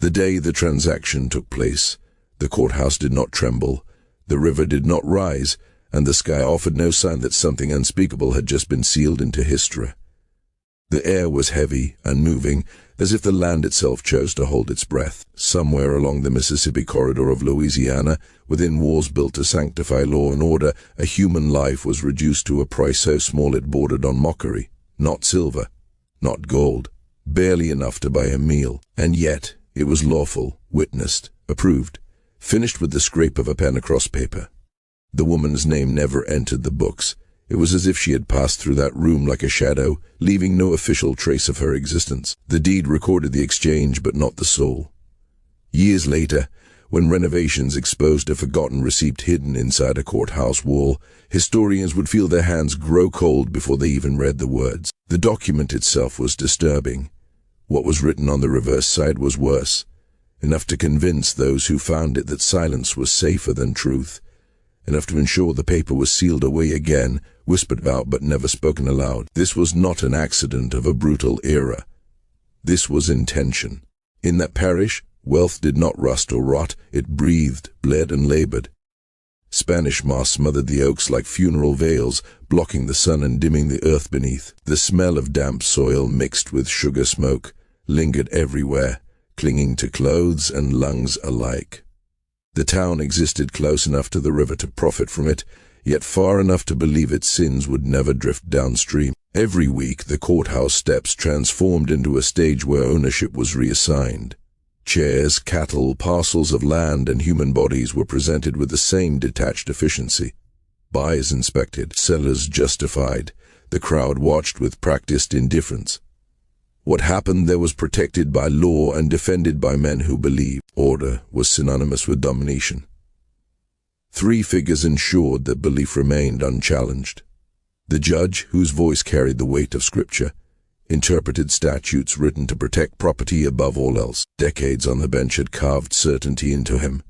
The day the transaction took place, the courthouse did not tremble, the river did not rise, and the sky offered no sign that something unspeakable had just been sealed into history. The air was heavy and moving, as if the land itself chose to hold its breath. Somewhere along the Mississippi corridor of Louisiana, within walls built to sanctify law and order, a human life was reduced to a price so small it bordered on mockery. Not silver, not gold, barely enough to buy a meal. And yet, it was lawful, witnessed, approved, finished with the scrape of a pen across paper. The woman's name never entered the books. It was as if she had passed through that room like a shadow, leaving no official trace of her existence. The deed recorded the exchange, but not the soul. Years later, when renovations exposed a forgotten receipt hidden inside a courthouse wall, historians would feel their hands grow cold before they even read the words. The document itself was disturbing. What was written on the reverse side was worse, enough to convince those who found it that silence was safer than truth, enough to ensure the paper was sealed away again, whispered about but never spoken aloud. This was not an accident of a brutal era. This was intention. In that parish, wealth did not rust or rot, it breathed, bled, and labored. Spanish moss smothered the oaks like funeral veils, blocking the sun and dimming the earth beneath. The smell of damp soil mixed with sugar smoke lingered everywhere, clinging to clothes and lungs alike. The town existed close enough to the river to profit from it, yet far enough to believe its sins would never drift downstream. Every week, the courthouse steps transformed into a stage where ownership was reassigned. Chairs, cattle, parcels of land, and human bodies were presented with the same detached efficiency. Buyers inspected, sellers justified. The crowd watched with practiced indifference. What happened there was protected by law and defended by men who believed. Order was synonymous with domination. 3 figures ensured that belief remained unchallenged. The judge, whose voice carried the weight of scripture, interpreted statutes written to protect property above all else. Decades on the bench had carved certainty into him.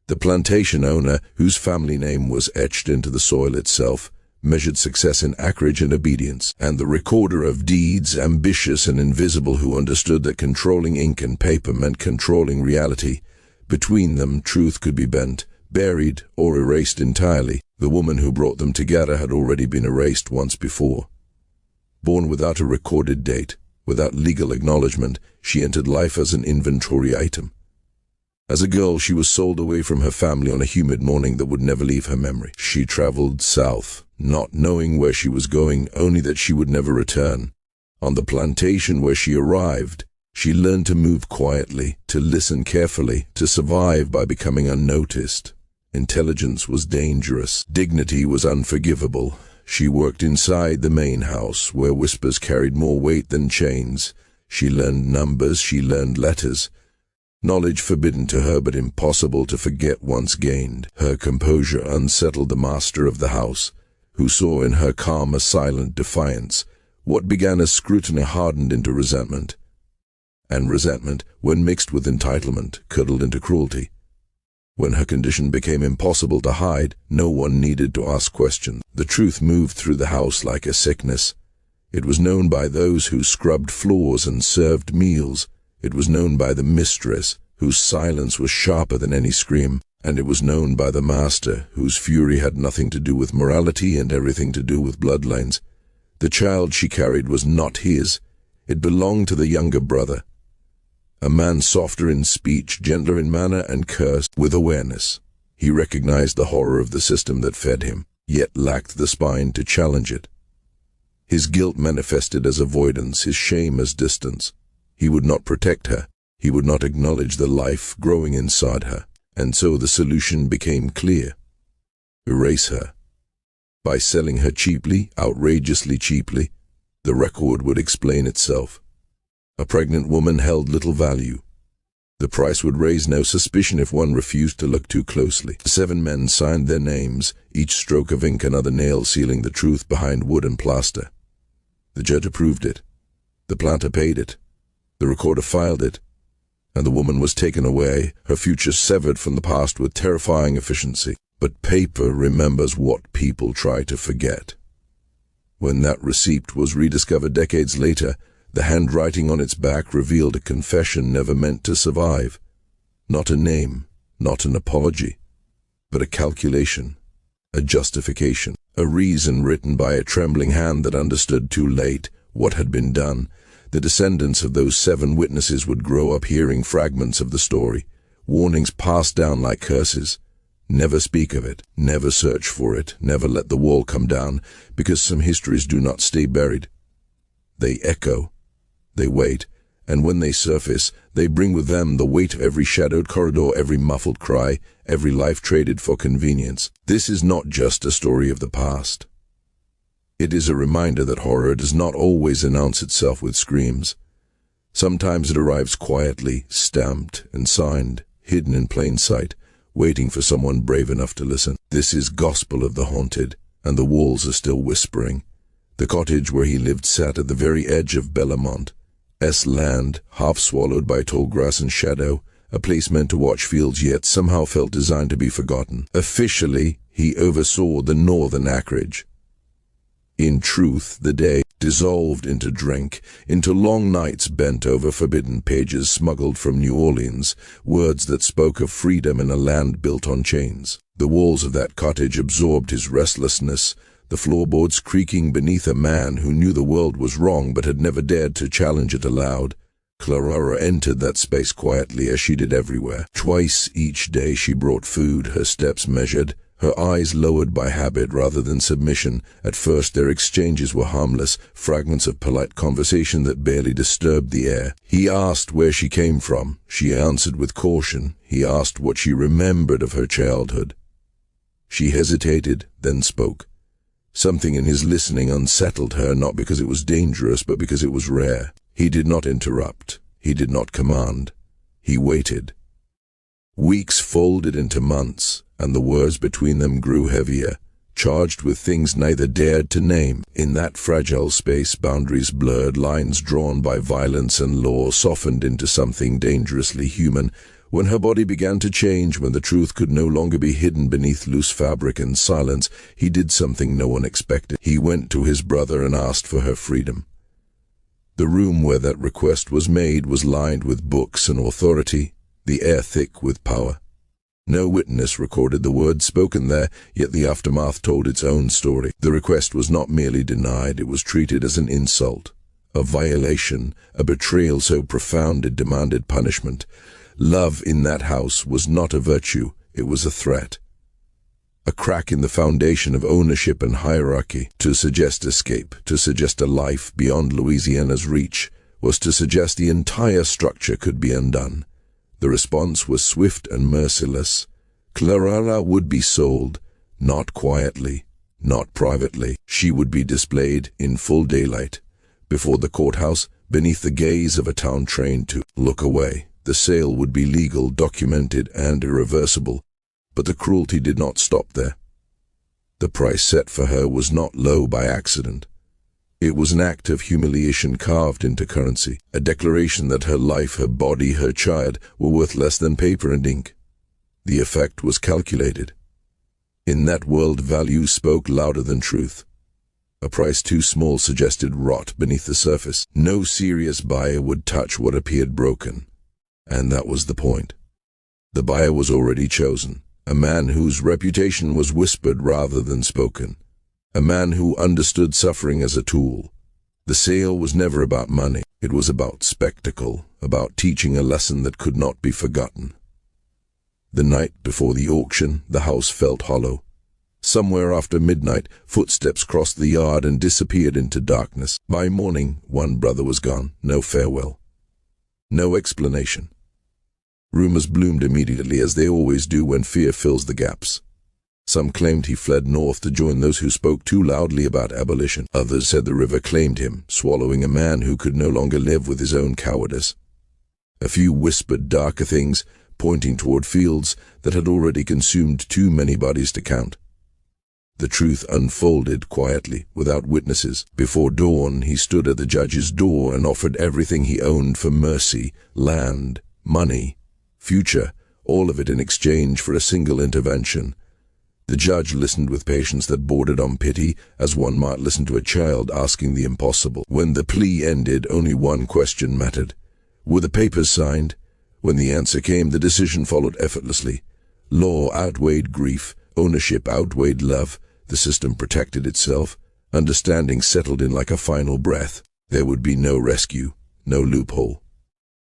The plantation owner, whose family name was etched into the soil itself, measured success in acreage and obedience. And the recorder of deeds, ambitious and invisible, who understood that controlling ink and paper meant controlling reality. Between them, truth could be bent, buried, or erased entirely. The woman who brought them together had already been erased once before. Born without a recorded date, without legal acknowledgement, she entered life as an inventory item. As a girl, she was sold away from her family on a humid morning that would never leave her memory. She traveled south, not knowing where she was going, only that she would never return. On the plantation where she arrived, she learned to move quietly, to listen carefully, to survive by becoming unnoticed. Intelligence was dangerous. Dignity was unforgivable. She worked inside the main house, where whispers carried more weight than chains. She learned numbers, she learned letters. Knowledge forbidden to her but impossible to forget once gained. Her composure unsettled the master of the house, who saw in her calm a silent defiance. What began as scrutiny hardened into resentment. And resentment, when mixed with entitlement, curdled into cruelty. When her condition became impossible to hide, no one needed to ask questions. The truth moved through the house like a sickness. It was known by those who scrubbed floors and served meals. It was known by the mistress, whose silence was sharper than any scream. And it was known by the master, whose fury had nothing to do with morality and everything to do with bloodlines. The child she carried was not his. It belonged to the younger brother. A man softer in speech, gentler in manner, and cursed with awareness. He recognized the horror of the system that fed him, yet lacked the spine to challenge it. His guilt manifested as avoidance, his shame as distance. He would not protect her. He would not acknowledge the life growing inside her. And so the solution became clear. Erase her. By selling her cheaply, outrageously cheaply, the record would explain itself. A pregnant woman held little value. The price would raise no suspicion if one refused to look too closely. 7 men signed their names, each stroke of ink another nail sealing the truth behind wood and plaster. The judge approved it. The planter paid it. The recorder filed it. And the woman was taken away, her future severed from the past with terrifying efficiency. But paper remembers what people try to forget. When that receipt was rediscovered decades later, The handwriting on its back revealed a confession never meant to survive. Not a name, not an apology, but a calculation, a justification, a reason written by a trembling hand that understood too late what had been done. The descendants of those 7 witnesses would grow up hearing fragments of the story, warnings passed down like curses. Never speak of it, never search for it, never let the wall come down, because some histories do not stay buried. They echo, they wait, and when they surface, they bring with them the weight of every shadowed corridor, every muffled cry, every life traded for convenience. This is not just a story of the past. It is a reminder that horror does not always announce itself with screams. Sometimes it arrives quietly, stamped and signed, hidden in plain sight, waiting for someone brave enough to listen. This is gospel of the haunted, and the walls are still whispering. The cottage where he lived sat at the very edge of Bellamont, land, half swallowed by tall grass and shadow, a place meant to watch fields yet somehow felt designed to be forgotten. Officially, he oversaw the northern acreage. In truth, the day dissolved into drink, into long nights bent over forbidden pages smuggled from New Orleans, words that spoke of freedom in a land built on chains. The walls of that cottage absorbed his restlessness, the floorboards creaking beneath a man who knew the world was wrong but had never dared to challenge it aloud. Claraara entered that space quietly as she did everywhere. Twice each day she brought food, her steps measured, her eyes lowered by habit rather than submission. At first their exchanges were harmless, fragments of polite conversation that barely disturbed the air. He asked where she came from. She answered with caution. He asked what she remembered of her childhood. She hesitated, then spoke. Something in his listening unsettled her, not because it was dangerous, but because it was rare. He did not interrupt. He did not command. He waited. Weeks folded into months, and the words between them grew heavier, charged with things neither dared to name. In that fragile space, boundaries blurred, lines drawn by violence and law softened into something dangerously human. When her body began to change, when the truth could no longer be hidden beneath loose fabric and silence, he did something no one expected. He went to his brother and asked for her freedom. The room where that request was made was lined with books and authority, the air thick with power. No witness recorded the words spoken there, yet the aftermath told its own story. The request was not merely denied, it was treated as an insult, a violation, a betrayal so profound it demanded punishment. Love in that house was not a virtue, it was a threat. A crack in the foundation of ownership and hierarchy. To suggest escape, to suggest a life beyond Louisiana's reach, was to suggest the entire structure could be undone. The response was swift and merciless. Claraara would be sold, not quietly, not privately. She would be displayed in full daylight, before the courthouse, beneath the gaze of a town trained to look away. The sale would be legal, documented, and irreversible. But the cruelty did not stop there. The price set for her was not low by accident. It was an act of humiliation carved into currency, a declaration that her life, her body, her child were worth less than paper and ink. The effect was calculated. In that world, value spoke louder than truth. A price too small suggested rot beneath the surface. No serious buyer would touch what appeared broken. And that was the point. The buyer was already chosen. A man whose reputation was whispered rather than spoken. A man who understood suffering as a tool. The sale was never about money. It was about spectacle, about teaching a lesson that could not be forgotten. The night before the auction, the house felt hollow. Somewhere after midnight, footsteps crossed the yard and disappeared into darkness. By morning, one brother was gone. No farewell. No explanation. Rumors bloomed immediately, as they always do when fear fills the gaps. Some claimed he fled north to join those who spoke too loudly about abolition. Others said the river claimed him, swallowing a man who could no longer live with his own cowardice. A few whispered darker things, pointing toward fields that had already consumed too many bodies to count. The truth unfolded quietly, without witnesses. Before dawn, he stood at the judge's door and offered everything he owned for mercy, land, money, future, all of it in exchange for a single intervention. The judge listened with patience that bordered on pity, as one might listen to a child asking the impossible. When the plea ended, only one question mattered. Were the papers signed? When the answer came, the decision followed effortlessly. Law outweighed grief, ownership outweighed love, the system protected itself, understanding settled in like a final breath. There would be no rescue, no loophole.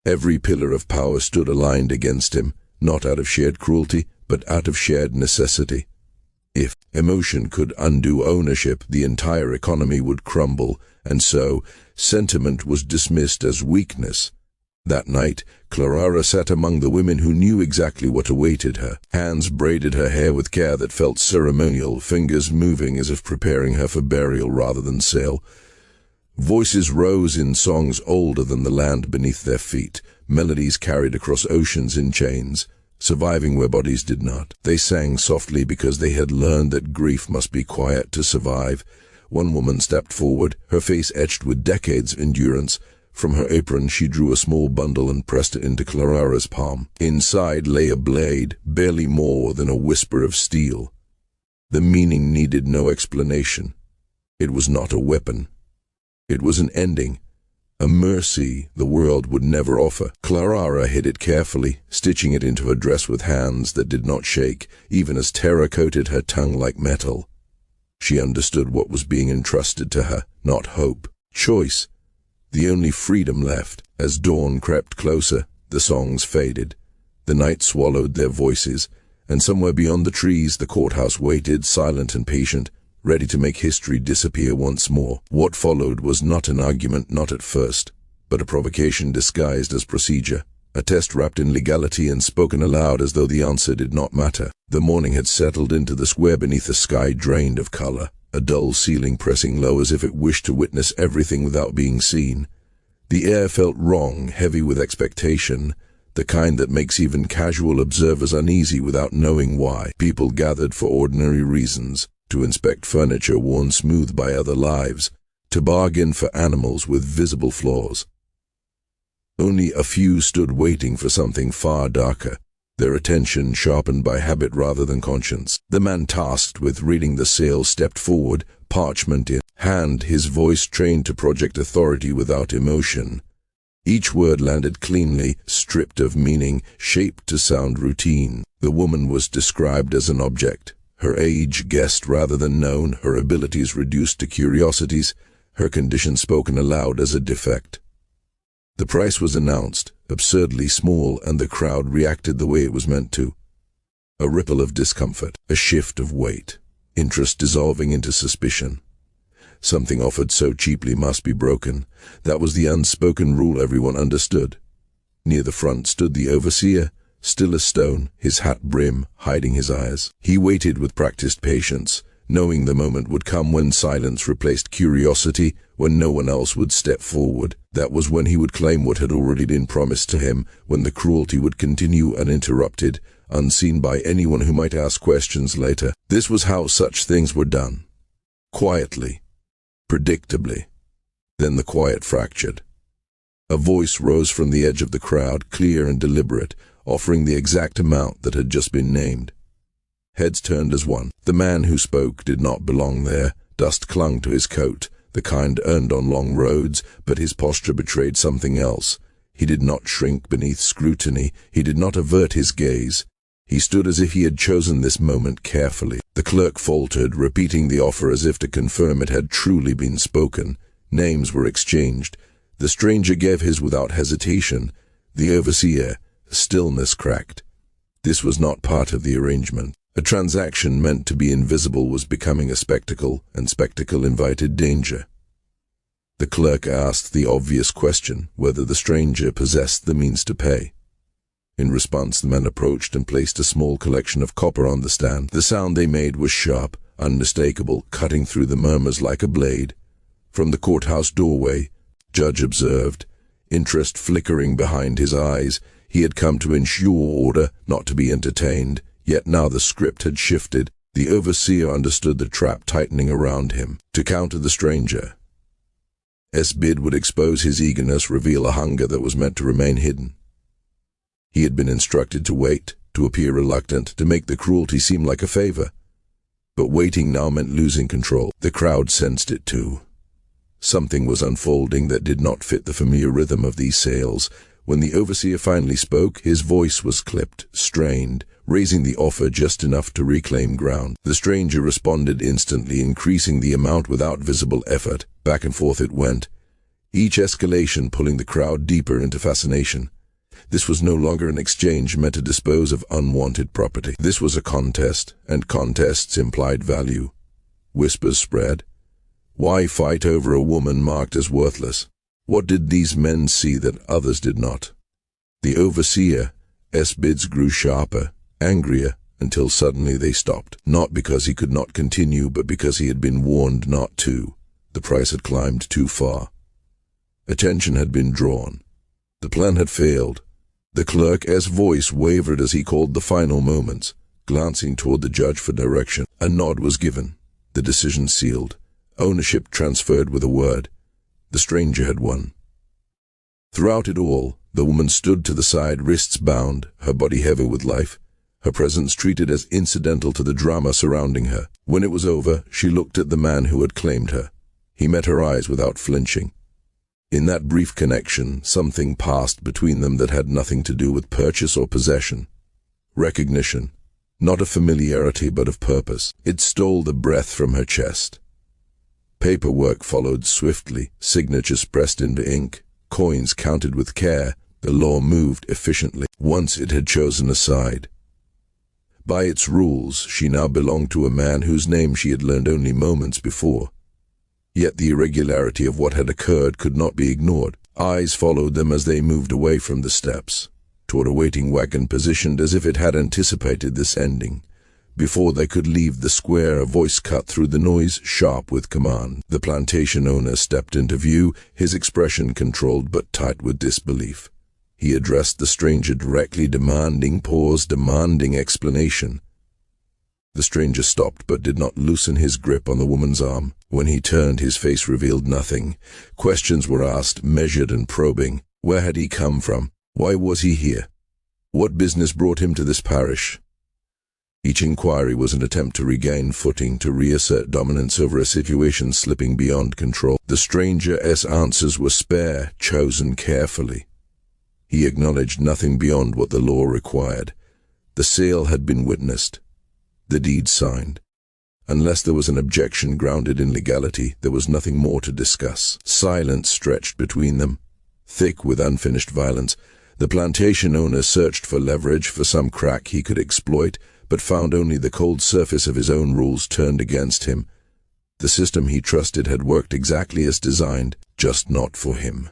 Every pillar of power stood aligned against him, not out of shared cruelty, but out of shared necessity. If emotion could undo ownership, the entire economy would crumble, and so sentiment was dismissed as weakness. That night, Claraara sat among the women who knew exactly what awaited her. Hands braided her hair with care that felt ceremonial, fingers moving as if preparing her for burial rather than sale. Voices rose in songs older than the land beneath their feet, melodies carried across oceans in chains, surviving where bodies did not. They sang softly because they had learned that grief must be quiet to survive. One woman stepped forward, her face etched with decades of endurance. From her apron she drew a small bundle and pressed it into Claraara's palm. Inside lay a blade, barely more than a whisper of steel. The meaning needed no explanation. It was not a weapon. It was an ending, a mercy the world would never offer. Claraara hid it carefully, stitching it into her dress with hands that did not shake, even as terror coated her tongue like metal. She understood what was being entrusted to her, not hope, choice, the only freedom left. As dawn crept closer, the songs faded. The night swallowed their voices, and somewhere beyond the trees the courthouse waited, silent and patient, ready to make history disappear once more. What followed was not an argument, not at first, but a provocation disguised as procedure, a test wrapped in legality and spoken aloud as though the answer did not matter. The morning had settled into the square beneath a sky drained of color, a dull ceiling pressing low as if it wished to witness everything without being seen. The air felt wrong, heavy with expectation, the kind that makes even casual observers uneasy without knowing why. People gathered for ordinary reasons, to inspect furniture worn smooth by other lives, to bargain for animals with visible flaws. Only a few stood waiting for something far darker, their attention sharpened by habit rather than conscience. The man tasked with reading the sale stepped forward, parchment in hand, his voice trained to project authority without emotion. Each word landed cleanly, stripped of meaning, shaped to sound routine. The woman was described as an object. Her age guessed rather than known, her abilities reduced to curiosities, her condition spoken aloud as a defect. The price was announced, absurdly small, and the crowd reacted the way it was meant to. A ripple of discomfort, a shift of weight, interest dissolving into suspicion. Something offered so cheaply must be broken. That was the unspoken rule everyone understood. Near the front stood the overseer, still as stone, his hat brim hiding his eyes. He waited with practiced patience, knowing the moment would come when silence replaced curiosity, when no one else would step forward. That was when he would claim what had already been promised to him, when the cruelty would continue uninterrupted, unseen by anyone who might ask questions later. This was how such things were done. Quietly, predictably. Then the quiet fractured. A voice rose from the edge of the crowd, clear and deliberate, offering the exact amount that had just been named. Heads turned as one. The man who spoke did not belong there. Dust clung to his coat, the kind earned on long roads, but his posture betrayed something else. He did not shrink beneath scrutiny. He did not avert his gaze. He stood as if he had chosen this moment carefully. The clerk faltered, repeating the offer as if to confirm it had truly been spoken. Names were exchanged. The stranger gave his without hesitation. The overseer, stillness cracked. This was not part of the arrangement. A transaction meant to be invisible was becoming a spectacle, and spectacle invited danger. The clerk asked the obvious question, whether the stranger possessed the means to pay. In response, the man approached and placed a small collection of copper on the stand. The sound they made was sharp, unmistakable, cutting through the murmurs like a blade. From the courthouse doorway, Judge observed, interest flickering behind his eyes. He had come to ensure order, not to be entertained. Yet now the script had shifted. The overseer understood the trap tightening around him. To counter the stranger, bid would expose his eagerness, reveal a hunger that was meant to remain hidden. He had been instructed to wait, to appear reluctant, to make the cruelty seem like a favor. But waiting now meant losing control. The crowd sensed it too. Something was unfolding that did not fit the familiar rhythm of these sales. When the overseer finally spoke, his voice was clipped, strained, raising the offer just enough to reclaim ground. The stranger responded instantly, increasing the amount without visible effort. Back and forth it went, each escalation pulling the crowd deeper into fascination. This was no longer an exchange meant to dispose of unwanted property. This was a contest, and contests implied value. Whispers spread. Why fight over a woman marked as worthless? What did these men see that others did not? The overseer's bids grew sharper, angrier, until suddenly they stopped. Not because he could not continue, but because he had been warned not to. The price had climbed too far. Attention had been drawn. The plan had failed. The clerk's voice wavered as he called the final moments, glancing toward the judge for direction. A nod was given. The decision sealed. Ownership transferred with a word. The stranger had won. Throughout it all, the woman stood to the side, wrists bound, her body heavy with life, her presence treated as incidental to the drama surrounding her. When it was over, she looked at the man who had claimed her. He met her eyes without flinching. In that brief connection, something passed between them that had nothing to do with purchase or possession. Recognition, not of familiarity but of purpose. It stole the breath from her chest. Paperwork followed swiftly, signatures pressed into ink, coins counted with care. The law moved efficiently. Once it had chosen a side. By its rules, she now belonged to a man whose name she had learned only moments before. Yet the irregularity of what had occurred could not be ignored. Eyes followed them as they moved away from the steps, toward a waiting wagon positioned as if it had anticipated this ending. Before they could leave the square, a voice cut through the noise, sharp with command. The plantation owner stepped into view, his expression controlled but tight with disbelief. He addressed the stranger directly, demanding pause, demanding explanation. The stranger stopped but did not loosen his grip on the woman's arm. When he turned, his face revealed nothing. Questions were asked, measured and probing. Where had he come from? Why was he here? What business brought him to this parish? Each inquiry was an attempt to regain footing, to reassert dominance over a situation slipping beyond control. The stranger's answers were spare, chosen carefully. He acknowledged nothing beyond what the law required. The sale had been witnessed, the deed signed. Unless there was an objection grounded in legality, there was nothing more to discuss. Silence stretched between them, thick with unfinished violence. The plantation owner searched for leverage, for some crack he could exploit, but found only the cold surface of his own rules turned against him. The system he trusted had worked exactly as designed, just not for him.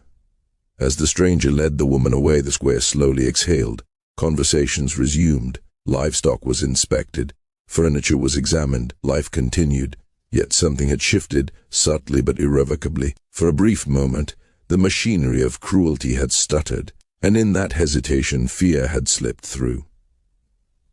As the stranger led the woman away, the square slowly exhaled. Conversations resumed. Livestock was inspected. Furniture was examined. Life continued. Yet something had shifted, subtly but irrevocably. For a brief moment, the machinery of cruelty had stuttered, and in that hesitation fear had slipped through.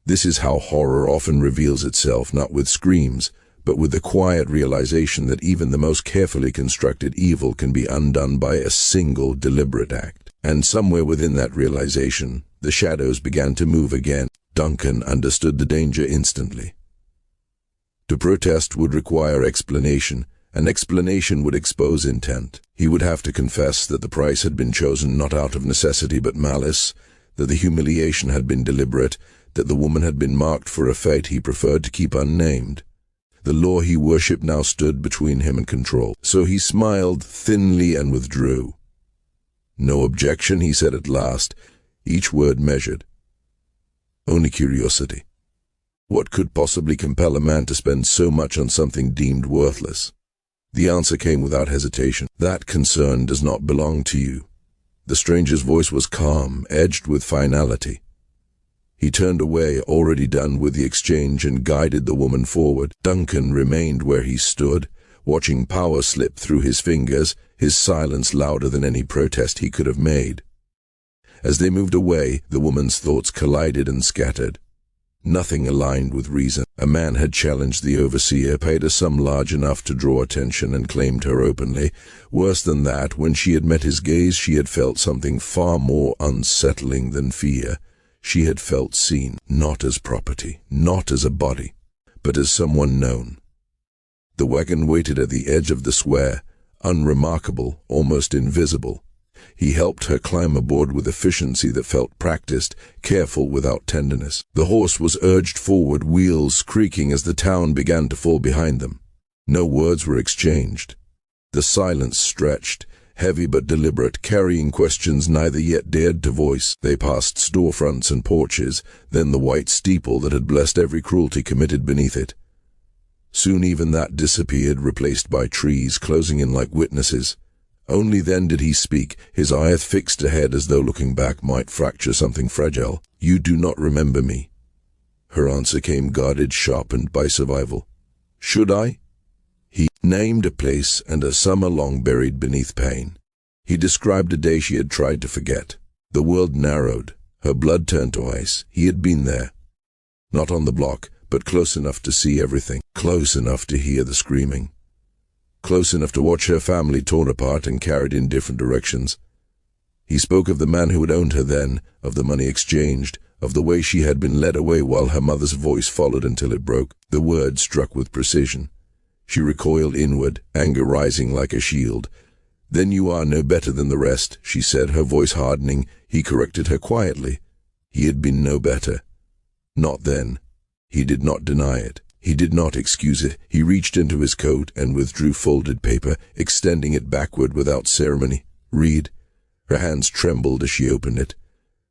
This is how horror often reveals itself, not with screams, but with the quiet realization that even the most carefully constructed evil can be undone by a single deliberate act. And somewhere within that realization, the shadows began to move again. Duncan understood the danger instantly. To protest would require explanation. An explanation would expose intent. He would have to confess that the price had been chosen not out of necessity but malice, that the humiliation had been deliberate, that the woman had been marked for a fate he preferred to keep unnamed. The law he worshipped now stood between him and control. So he smiled thinly and withdrew. No objection, he said at last, each word measured. Only curiosity. What could possibly compel a man to spend so much on something deemed worthless? The answer came without hesitation. That concern does not belong to you. The stranger's voice was calm, edged with finality. He turned away, already done with the exchange, and guided the woman forward. Duncan remained where he stood, watching power slip through his fingers, his silence louder than any protest he could have made. As they moved away, the woman's thoughts collided and scattered. Nothing aligned with reason. A man had challenged the overseer, paid a sum large enough to draw attention, and claimed her openly. Worse than that, when she had met his gaze, she had felt something far more unsettling than fear. She had felt seen, not as property, not as a body, but as someone known. The wagon waited at the edge of the square, unremarkable, almost invisible. He helped her climb aboard with efficiency that felt practiced, careful without tenderness. The horse was urged forward, wheels creaking as the town began to fall behind them. No words were exchanged. The silence stretched, heavy but deliberate, carrying questions neither yet dared to voice. They passed storefronts and porches, then the white steeple that had blessed every cruelty committed beneath it. Soon even that disappeared, replaced by trees closing in like witnesses. Only then did he speak, his eye fixed ahead as though looking back might fracture something fragile. "You do not remember me." Her answer came guarded, sharpened by survival. "Should I?" He named a place and a summer long buried beneath pain. He described a day she had tried to forget. The world narrowed. Her blood turned to ice. He had been there. Not on the block, but close enough to see everything. Close enough to hear the screaming. Close enough to watch her family torn apart and carried in different directions. He spoke of the man who had owned her then, of the money exchanged, of the way she had been led away while her mother's voice followed until it broke. The words struck with precision. She recoiled inward, anger rising like a shield. "Then you are no better than the rest," she said, her voice hardening. He corrected her quietly. He had been no better. Not then. He did not deny it. He did not excuse it. He reached into his coat and withdrew folded paper, extending it backward without ceremony. "Read." Her hands trembled as she opened it.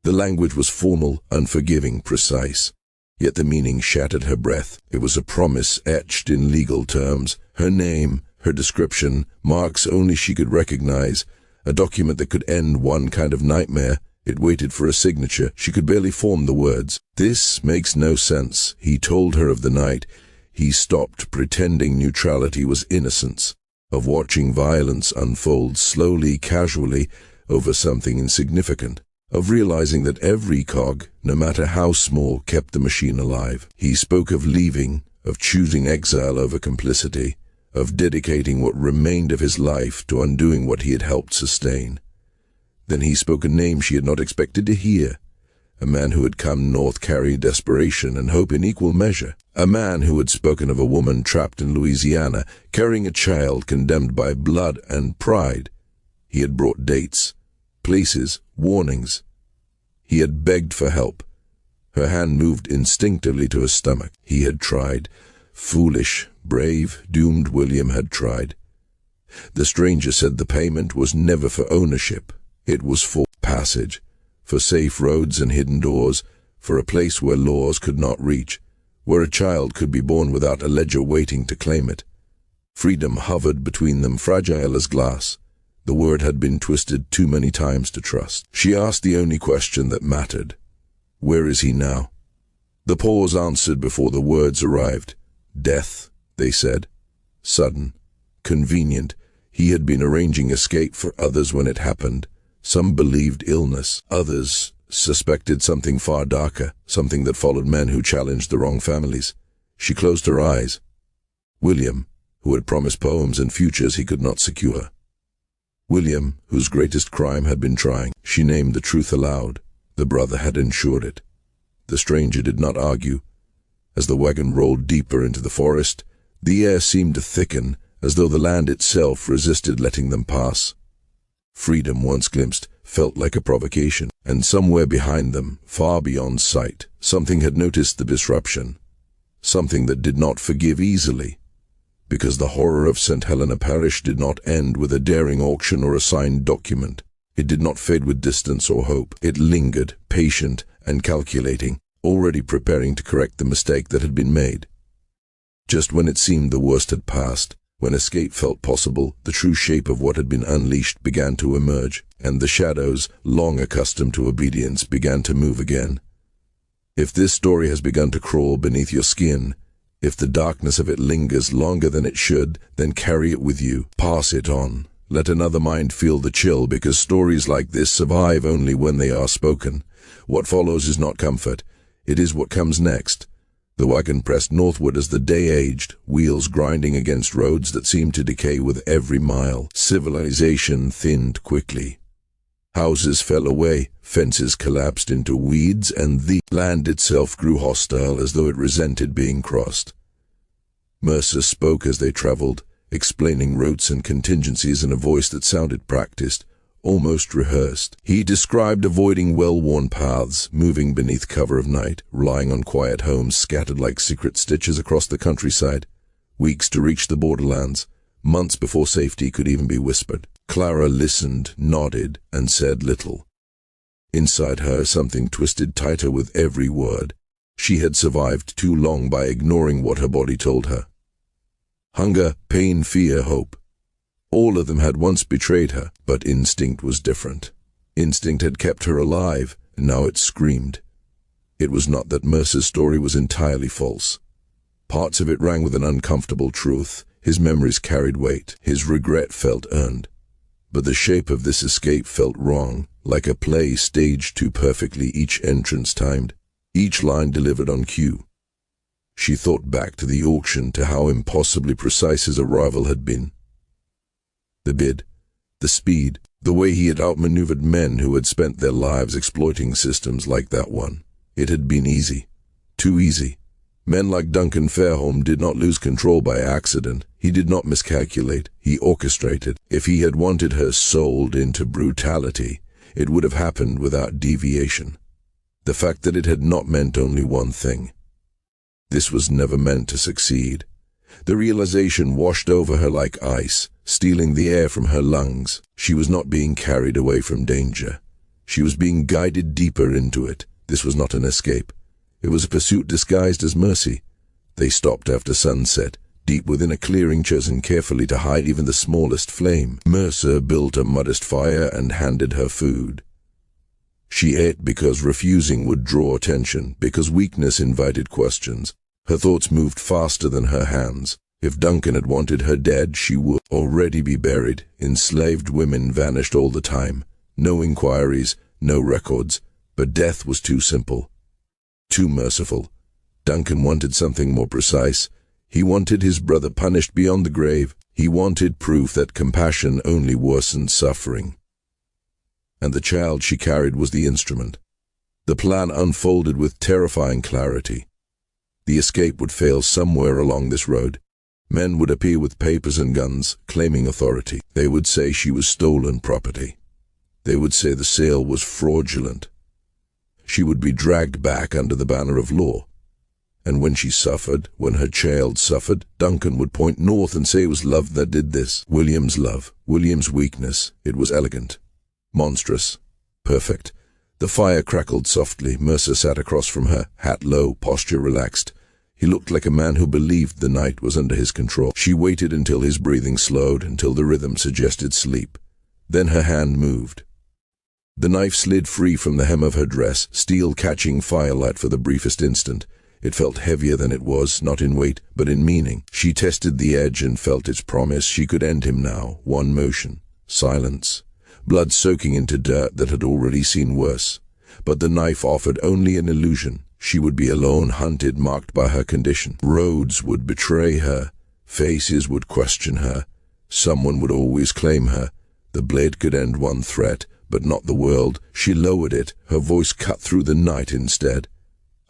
The language was formal, unforgiving, precise. Yet the meaning shattered her breath. It was a promise etched in legal terms. Her name, her description, marks only she could recognize. A document that could end one kind of nightmare. It waited for a signature. She could barely form the words. "This makes no sense." He told her of the night. He stopped pretending neutrality was innocence, of watching violence unfold slowly, casually, over something insignificant, of realizing that every cog, no matter how small, kept the machine alive. He spoke of leaving, of choosing exile over complicity, of dedicating what remained of his life to undoing what he had helped sustain. Then he spoke a name she had not expected to hear. A man who had come north carrying desperation and hope in equal measure. A man who had spoken of a woman trapped in Louisiana, carrying a child condemned by blood and pride. He had brought dates, places, warnings. He had begged for help. Her hand moved instinctively to her stomach. He had tried. Foolish, brave, doomed William had tried. The stranger said the payment was never for ownership. It was for passage, for safe roads and hidden doors, for a place where laws could not reach, where a child could be born without a ledger waiting to claim it. Freedom hovered between them, fragile as glass. The word had been twisted too many times to trust. She asked the only question that mattered. "Where is he now?" The pause answered before the words arrived. "Death," they said. Sudden, convenient. He had been arranging escape for others when it happened. Some believed illness. Others suspected something far darker, something that followed men who challenged the wrong families. She closed her eyes. William, who had promised poems and futures he could not secure. William, whose greatest crime had been trying. She named the truth aloud. The brother had ensured it. The stranger did not argue. As the wagon rolled deeper into the forest, the air seemed to thicken, as though the land itself resisted letting them pass. Freedom, once glimpsed, felt like a provocation, and somewhere behind them, far beyond sight, something had noticed the disruption. Something that did not forgive easily. Because the horror of St. Helena Parish did not end with a daring auction or a signed document. It did not fade with distance or hope. It lingered, patient and calculating, already preparing to correct the mistake that had been made. Just when it seemed the worst had passed, when escape felt possible, the true shape of what had been unleashed began to emerge, and the shadows, long accustomed to obedience, began to move again. If this story has begun to crawl beneath your skin, if the darkness of it lingers longer than it should, then carry it with you. Pass it on. Let another mind feel the chill, because stories like this survive only when they are spoken. What follows is not comfort. It is what comes next. The wagon pressed northward as the day aged, wheels grinding against roads that seemed to decay with every mile. Civilization thinned quickly. Houses fell away, fences collapsed into weeds, and the land itself grew hostile as though it resented being crossed. Mercer spoke as they traveled, explaining routes and contingencies in a voice that sounded practiced, almost rehearsed. He described avoiding well-worn paths, moving beneath cover of night, relying on quiet homes scattered like secret stitches across the countryside, weeks to reach the borderlands, months before safety could even be whispered. Clara listened, nodded, and said little. Inside her, something twisted tighter with every word. She had survived too long by ignoring what her body told her. Hunger, pain, fear, hope. All of them had once betrayed her, but instinct was different. Instinct had kept her alive, and now it screamed. It was not that Mercer's story was entirely false. Parts of it rang with an uncomfortable truth. His memories carried weight. His regret felt earned. But the shape of this escape felt wrong, like a play staged too perfectly, each entrance timed, each line delivered on cue. She thought back to the auction, to how impossibly precise his arrival had been. The bid, the speed, the way he had outmaneuvered men who had spent their lives exploiting systems like that one. It had been easy. Too easy. Men like Duncan Fairholm did not lose control by accident. He did not miscalculate. He orchestrated. If he had wanted her sold into brutality, it would have happened without deviation. The fact that it had not meant only one thing. This was never meant to succeed. The realization washed over her like ice, stealing the air from her lungs. She was not being carried away from danger. She was being guided deeper into it. This was not an escape. It was a pursuit disguised as mercy. They stopped after sunset, deep within a clearing chosen carefully to hide even the smallest flame. Mercer built a modest fire and handed her food. She ate because refusing would draw attention, because weakness invited questions. Her thoughts moved faster than her hands. If Duncan had wanted her dead, she would already be buried. Enslaved women vanished all the time. No inquiries, no records. But death was too simple. Too merciful. Duncan wanted something more precise. He wanted his brother punished beyond the grave. He wanted proof that compassion only worsened suffering. And the child she carried was the instrument. The plan unfolded with terrifying clarity. The escape would fail somewhere along this road. Men would appear with papers and guns, claiming authority. They would say she was stolen property. They would say the sale was fraudulent. She would be dragged back under the banner of law. And when she suffered, when her child suffered, Duncan would point north and say it was love that did this. William's love, William's weakness. It was elegant. Monstrous. Perfect. The fire crackled softly. Mercer sat across from her, hat low, posture relaxed. He looked like a man who believed the night was under his control. She waited until his breathing slowed, until the rhythm suggested sleep. Then her hand moved. The knife slid free from the hem of her dress, steel catching firelight for the briefest instant. It felt heavier than it was, not in weight, but in meaning. She tested the edge and felt its promise. She could end him now. One motion. Silence. Blood soaking into dirt that had already seen worse. But the knife offered only an illusion. She would be alone, hunted, marked by her condition. Roads would betray her. Faces would question her. Someone would always claim her. The blade could end one threat, but not the world. She lowered it. Her voice cut through the night instead.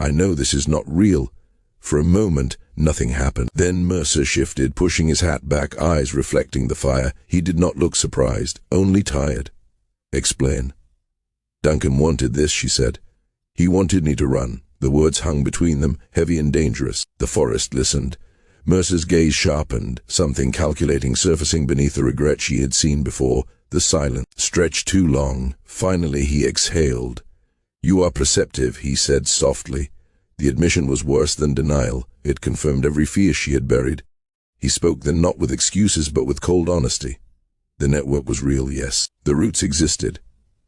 I know this is not real. For a moment, nothing happened. Then Mercer shifted, pushing his hat back, eyes reflecting the fire. He did not look surprised, only tired. Explain. Duncan wanted this, she said. He wanted me to run. The words hung between them, heavy and dangerous. The forest listened. Mercer's gaze sharpened, something calculating surfacing beneath the regret she had seen before. The silence stretched too long. Finally he exhaled. You are perceptive, he said softly. The admission was worse than denial. It confirmed every fear she had buried. He spoke then not with excuses but with cold honesty. The network was real, yes. The roots existed.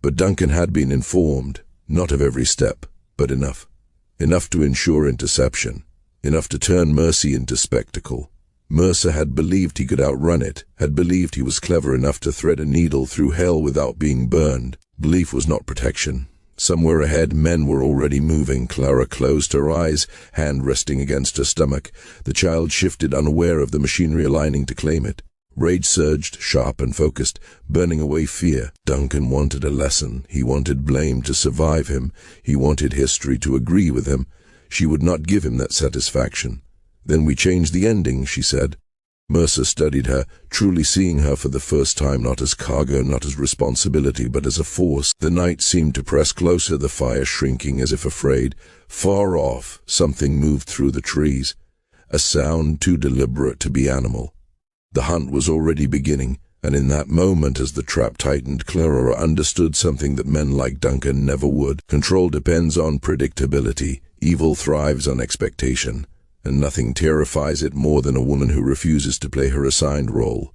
But Duncan had been informed, not of every step, but enough. Enough to ensure interception. Enough to turn mercy into spectacle. Mercer had believed he could outrun it, had believed he was clever enough to thread a needle through hell without being burned. Belief was not protection. Somewhere ahead, men were already moving. Clara closed her eyes, hand resting against her stomach. The child shifted, unaware of the machinery aligning to claim it. Rage surged, sharp and focused, burning away fear. Duncan wanted a lesson. He wanted blame to survive him. He wanted history to agree with him. She would not give him that satisfaction. Then we changed the ending, she said. Mercer studied her, truly seeing her for the first time not as cargo, not as responsibility, but as a force. The night seemed to press closer, the fire shrinking as if afraid. Far off, something moved through the trees, a sound too deliberate to be animal. The hunt was already beginning, and in that moment, as the trap tightened, Claraara understood something that men like Duncan never would. Control depends on predictability. Evil thrives on expectation. And nothing terrifies it more than a woman who refuses to play her assigned role.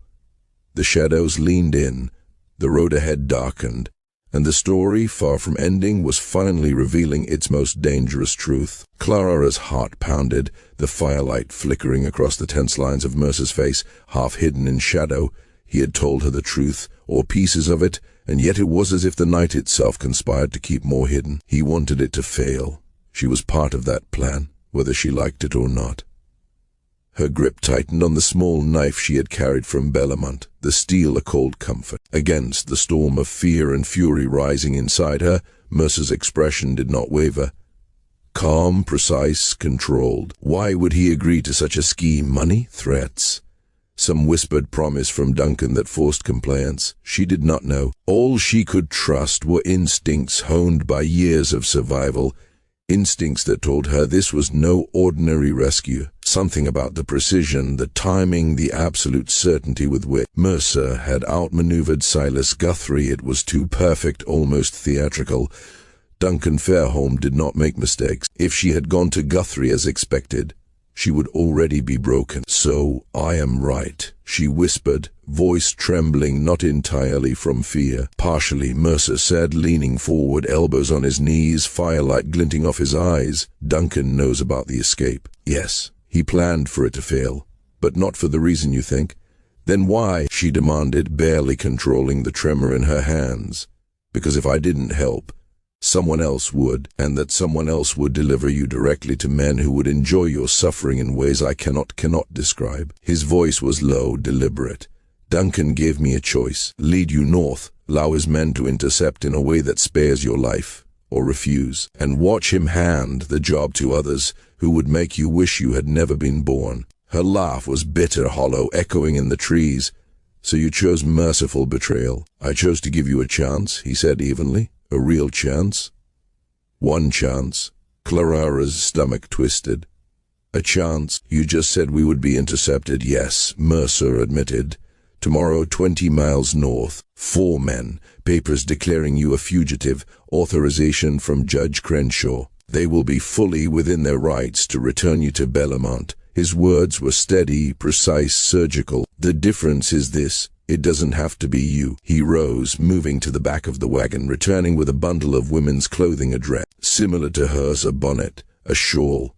The shadows leaned in, the road ahead darkened, and the story, far from ending, was finally revealing its most dangerous truth. Claraara's heart pounded, the firelight flickering across the tense lines of Mercer's face, half hidden in shadow. He had told her the truth, or pieces of it, and yet it was as if the night itself conspired to keep more hidden. He wanted it to fail. She was part of that plan, whether she liked it or not. Her grip tightened on the small knife she had carried from Bellamont, the steel a cold comfort. Against the storm of fear and fury rising inside her, Mercer's expression did not waver. Calm, precise, controlled. Why would he agree to such a scheme? Money? Threats? Some whispered promise from Duncan that forced compliance? She did not know. All she could trust were instincts honed by years of survival, instincts that told her this was no ordinary rescue. Something about the precision, the timing, the absolute certainty with which Mercer had outmaneuvered Silas Guthrie. It was too perfect, almost theatrical. Duncan Fairholm did not make mistakes. If she had gone to Guthrie as expected, she would already be broken. "So I am right," she whispered, voice trembling not entirely from fear. "Partially," Mercer said, leaning forward, elbows on his knees, firelight glinting off his eyes. "Duncan knows about the escape." "Yes, he planned for it to fail, but not for the reason you think." "Then why?" she demanded, barely controlling the tremor in her hands. "Because if I didn't help, someone else would, and that someone else would deliver you directly to men who would enjoy your suffering in ways I cannot describe." His voice was low, deliberate. "Duncan gave me a choice. Lead you north, allow his men to intercept in a way that spares your life, or refuse, and watch him hand the job to others who would make you wish you had never been born." Her laugh was bitter, hollow, echoing in the trees. "So you chose merciful betrayal." "I chose to give you a chance," he said evenly. "A real chance." "One chance." Claraara's stomach twisted. "A chance? You just said we would be intercepted." "Yes," Mercer admitted. "Tomorrow, 20 miles north. 4 men. Papers declaring you a fugitive. Authorization from Judge Crenshaw. They will be fully within their rights to return you to Bellamont." His words were steady, precise, surgical. "The difference is this. It doesn't have to be you." He rose, moving to the back of the wagon, returning with a bundle of women's clothing, a dress similar to hers, a bonnet, a shawl.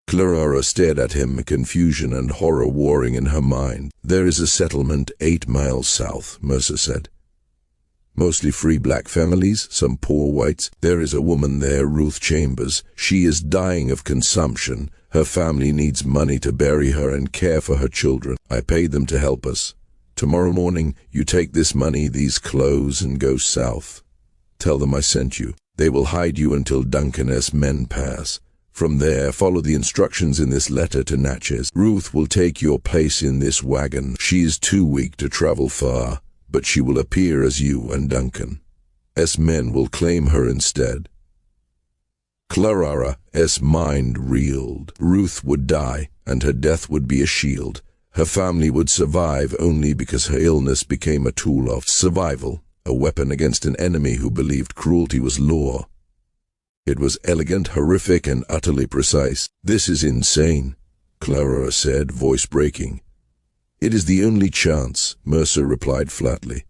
Claraara stared at him, confusion and horror warring in her mind. "There is a settlement 8 miles south," Mercer said. "Mostly free black families, some poor whites. There is a woman there, Ruth Chambers. She is dying of consumption. Her family needs money to bury her and care for her children. I paid them to help us. Tomorrow morning, you take this money, these clothes, and go south. Tell them I sent you. They will hide you until Duncan's men pass. From there, follow the instructions in this letter to Natchez. Ruth will take your place in this wagon. She is too weak to travel far, but she will appear as you and Duncan. Men will claim her instead." Claraara's mind reeled. Ruth would die, and her death would be a shield. Her family would survive only because her illness became a tool of survival, a weapon against an enemy who believed cruelty was law. It was elegant, horrific, and utterly precise. "This is insane," Claraara said, voice breaking. "It is the only chance," Mercer replied flatly.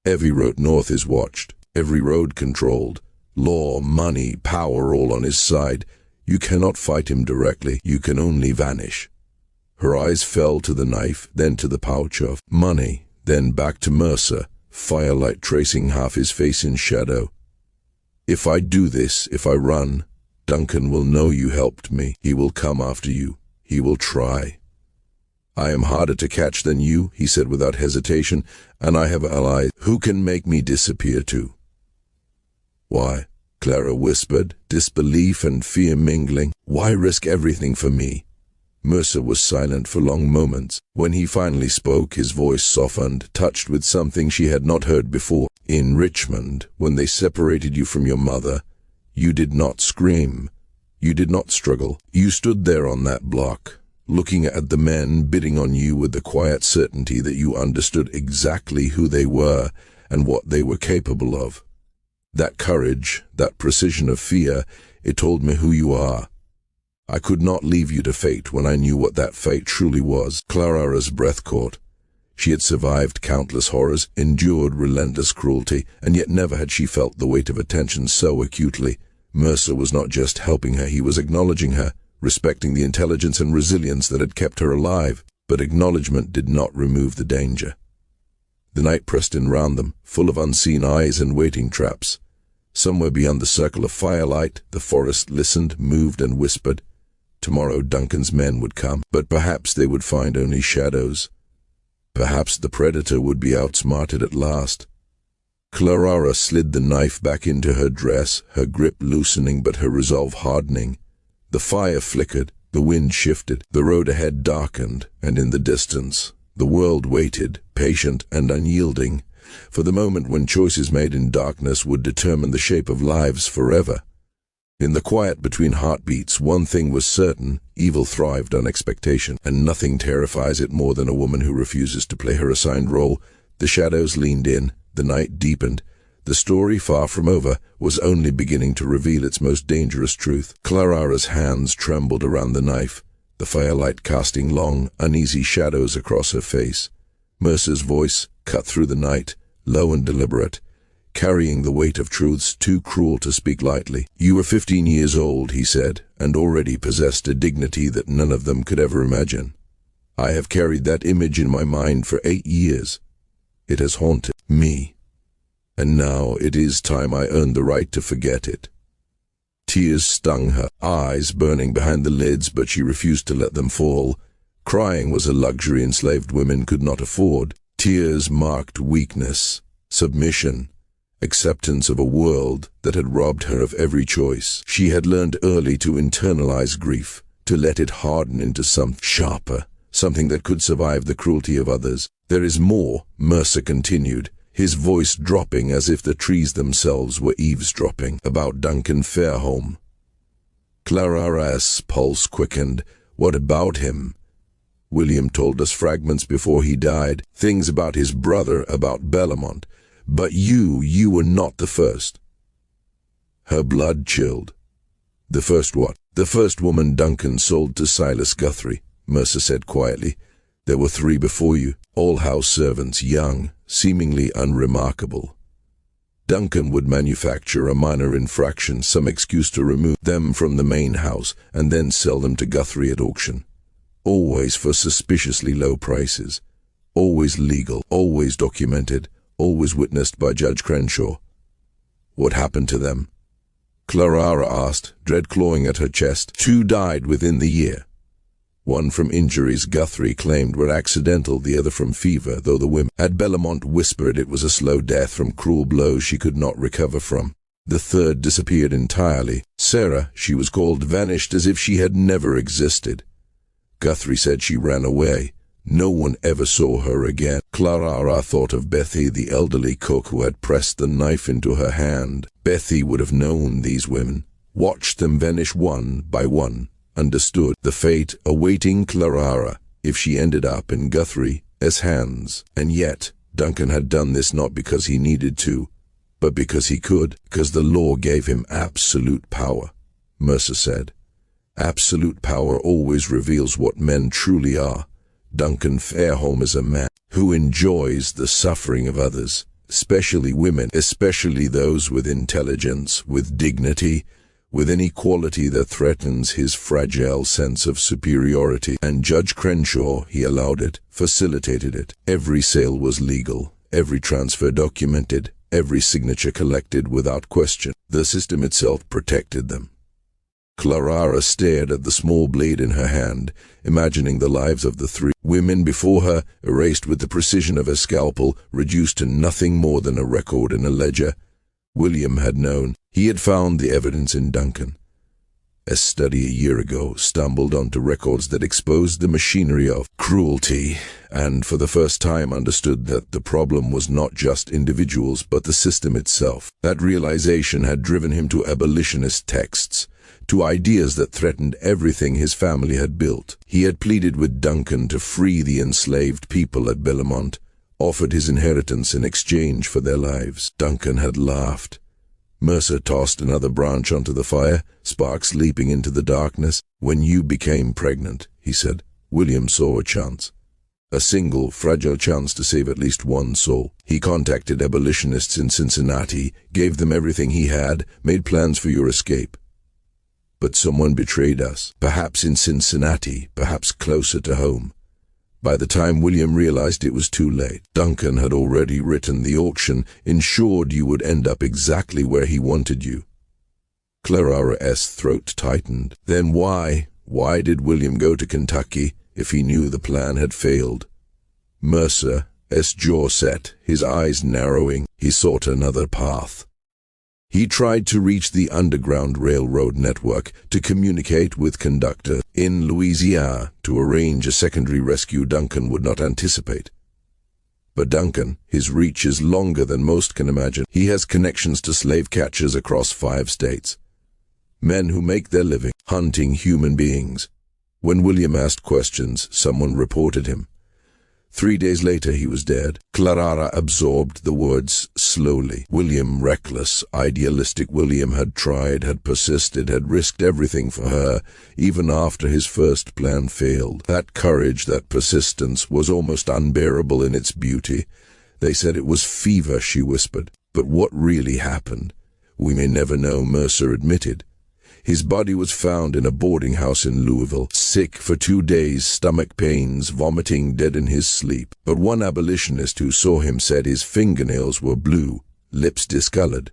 "Every road north is watched, every road controlled. Law, money, power all on his side. You cannot fight him directly. You can only vanish." Her eyes fell to the knife, then to the pouch of money, then back to Mercer, firelight tracing half his face in shadow. "If I do this, if I run, Duncan will know you helped me. He will come after you. He will try. I am harder to catch than you," he said without hesitation, "and I have allies who can make me disappear too." "Why?" Clara whispered, disbelief and fear mingling. "Why risk everything for me?" Mercer was silent for long moments. When he finally spoke, his voice softened, touched with something she had not heard before. In Richmond, when they separated you from your mother, you did not scream. You did not struggle. You stood there on that block, looking at the men bidding on you with the quiet certainty that you understood exactly who they were and what they were capable of. That courage, that precision of fear, it told me who you are. I could not leave you to fate when I knew what that fate truly was. Claraara's breath caught. She had survived countless horrors, endured relentless cruelty, and yet never had she felt the weight of attention so acutely. Mercer was not just helping her, he was acknowledging her, respecting the intelligence and resilience that had kept her alive. But acknowledgement did not remove the danger. The night pressed in round them, full of unseen eyes and waiting traps. Somewhere beyond the circle of firelight, the forest listened, moved, and whispered. Tomorrow Duncan's men would come, but perhaps they would find only shadows. Perhaps the predator would be outsmarted at last. Claraara slid the knife back into her dress, her grip loosening but her resolve hardening. The fire flickered, the wind shifted, the road ahead darkened, and in the distance, the world waited, patient and unyielding, for the moment when choices made in darkness would determine the shape of lives forever. In the quiet between heartbeats, one thing was certain: evil thrived on expectation, and nothing terrifies it more than a woman who refuses to play her assigned role. The shadows leaned in, the night deepened. The story, far from over, was only beginning to reveal its most dangerous truth. Claraara's hands trembled around the knife, the firelight casting long, uneasy shadows across her face. Mercer's voice cut through the night, low and deliberate, carrying the weight of truths too cruel to speak lightly. You were 15 years old, he said, and already possessed a dignity that none of them could ever imagine. I have carried that image in my mind for 8 years. It has haunted me, and now it is time I earned the right to forget it. Tears stung her, eyes burning behind the lids, but she refused to let them fall. Crying was a luxury enslaved women could not afford. Tears marked weakness, submission, acceptance of a world that had robbed her of every choice. She had learned early to internalize grief, to let it harden into something sharper, something that could survive the cruelty of others. There is more, Mercer continued, his voice dropping as if the trees themselves were eavesdropping, about Duncan Fairholm. Claraara's pulse quickened. What about him? William told us fragments before he died, things about his brother, about Bellamont. But you were not the first. Her blood chilled. The first what? The first woman Duncan sold to Silas Guthrie, Mercer said quietly. There were 3 before you, all house servants, young, seemingly unremarkable. Duncan would manufacture a minor infraction, some excuse to remove them from the main house, and then sell them to Guthrie at auction. Always for suspiciously low prices. Always legal, always documented, always witnessed by Judge Crenshaw. What happened to them? Claraara asked, dread clawing at her chest. 2 died within the year. One from injuries Guthrie claimed were accidental, the other from fever, though the women at Bellamont whispered it was a slow death from cruel blows she could not recover from. The third disappeared entirely. Sarah, she was called, vanished as if she had never existed. Guthrie said she ran away. No one ever saw her again. Claraara thought of Bethy, the elderly cook who had pressed the knife into her hand. Bethy would have known these women, watched them vanish one by one, understood the fate awaiting Claraara if she ended up in Guthrie's hands. And yet, Duncan had done this not because he needed to, but because he could, because the law gave him absolute power, Mercer said. Absolute power always reveals what men truly are. Duncan Fairholm is a man who enjoys the suffering of others, especially women, especially those with intelligence, with dignity, with any quality that threatens his fragile sense of superiority. And Judge Crenshaw, he allowed it, facilitated it. Every sale was legal, every transfer documented, every signature collected without question. The system itself protected them. Claraara stared at the small blade in her hand, imagining the lives of the 3 women before her, erased with the precision of a scalpel, reduced to nothing more than a record in a ledger. William had known. He had found the evidence in Duncan. A study a year ago stumbled onto records that exposed the machinery of cruelty, and for the first time understood that the problem was not just individuals but the system itself. That realization had driven him to abolitionist texts, to ideas that threatened everything his family had built. He had pleaded with Duncan to free the enslaved people at Bellamont, offered his inheritance in exchange for their lives. Duncan had laughed. Mercer tossed another branch onto the fire, sparks leaping into the darkness. "When you became pregnant," he said, "William saw a chance. A single, fragile chance to save at least one soul. He contacted abolitionists in Cincinnati, gave them everything he had, made plans for your escape. But someone betrayed us, perhaps in Cincinnati, perhaps closer to home. By the time William realized, it was too late. Duncan had already written the auction, ensured you would end up exactly where he wanted you." Claraara's throat tightened. Then why did William go to Kentucky if he knew the plan had failed? Mercer's jaw set, his eyes narrowing. He sought another path. He tried to reach the Underground Railroad network, to communicate with conductors in Louisiana, to arrange a secondary rescue Duncan would not anticipate. But Duncan, his reach is longer than most can imagine. He has connections to slave catchers across 5 states. Men who make their living hunting human beings. When William asked questions, someone reported him. 3 days later he was dead. Claraara absorbed the words slowly. William, reckless, idealistic William, had tried, had persisted, had risked everything for her, even after his first plan failed. That courage, that persistence, was almost unbearable in its beauty. They said it was fever, she whispered. But what really happened? We may never know, Mercer admitted. His body was found in a boarding house in Louisville, sick for 2 days, stomach pains, vomiting, dead in his sleep. But one abolitionist who saw him said his fingernails were blue, lips discolored.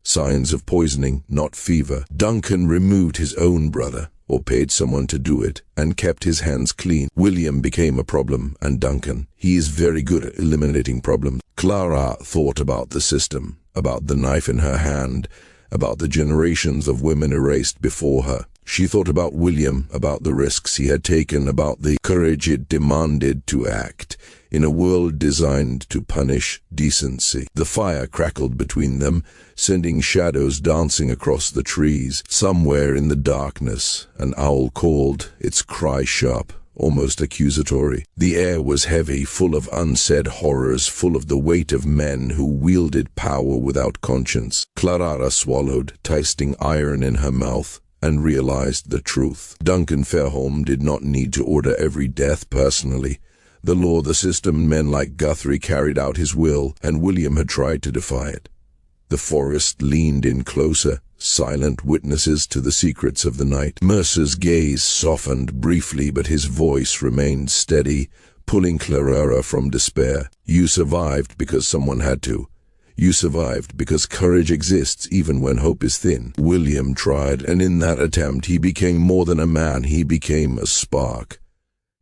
Signs of poisoning, not fever. Duncan removed his own brother, or paid someone to do it, and kept his hands clean. William became a problem, and Duncan, he is very good at eliminating problems. Claraara thought about the system, about the knife in her hand, about the generations of women erased before her. She thought about William, about the risks he had taken, about the courage it demanded to act in a world designed to punish decency. The fire crackled between them, sending shadows dancing across the trees. Somewhere in the darkness, an owl called, its cry sharp, almost accusatory. The air was heavy, full of unsaid horrors, full of the weight of men who wielded power without conscience. Claraara swallowed, tasting iron in her mouth, and realized the truth. Duncan Fairholm did not need to order every death personally. The law, the system, men like Guthrie carried out his will, and William had tried to defy it. The forest leaned in closer, silent witnesses to the secrets of the night. Mercer's gaze softened briefly, but his voice remained steady, pulling Claraara from despair. You survived because someone had to. You survived because courage exists even when hope is thin. William tried, and in that attempt he became more than a man, he became a spark.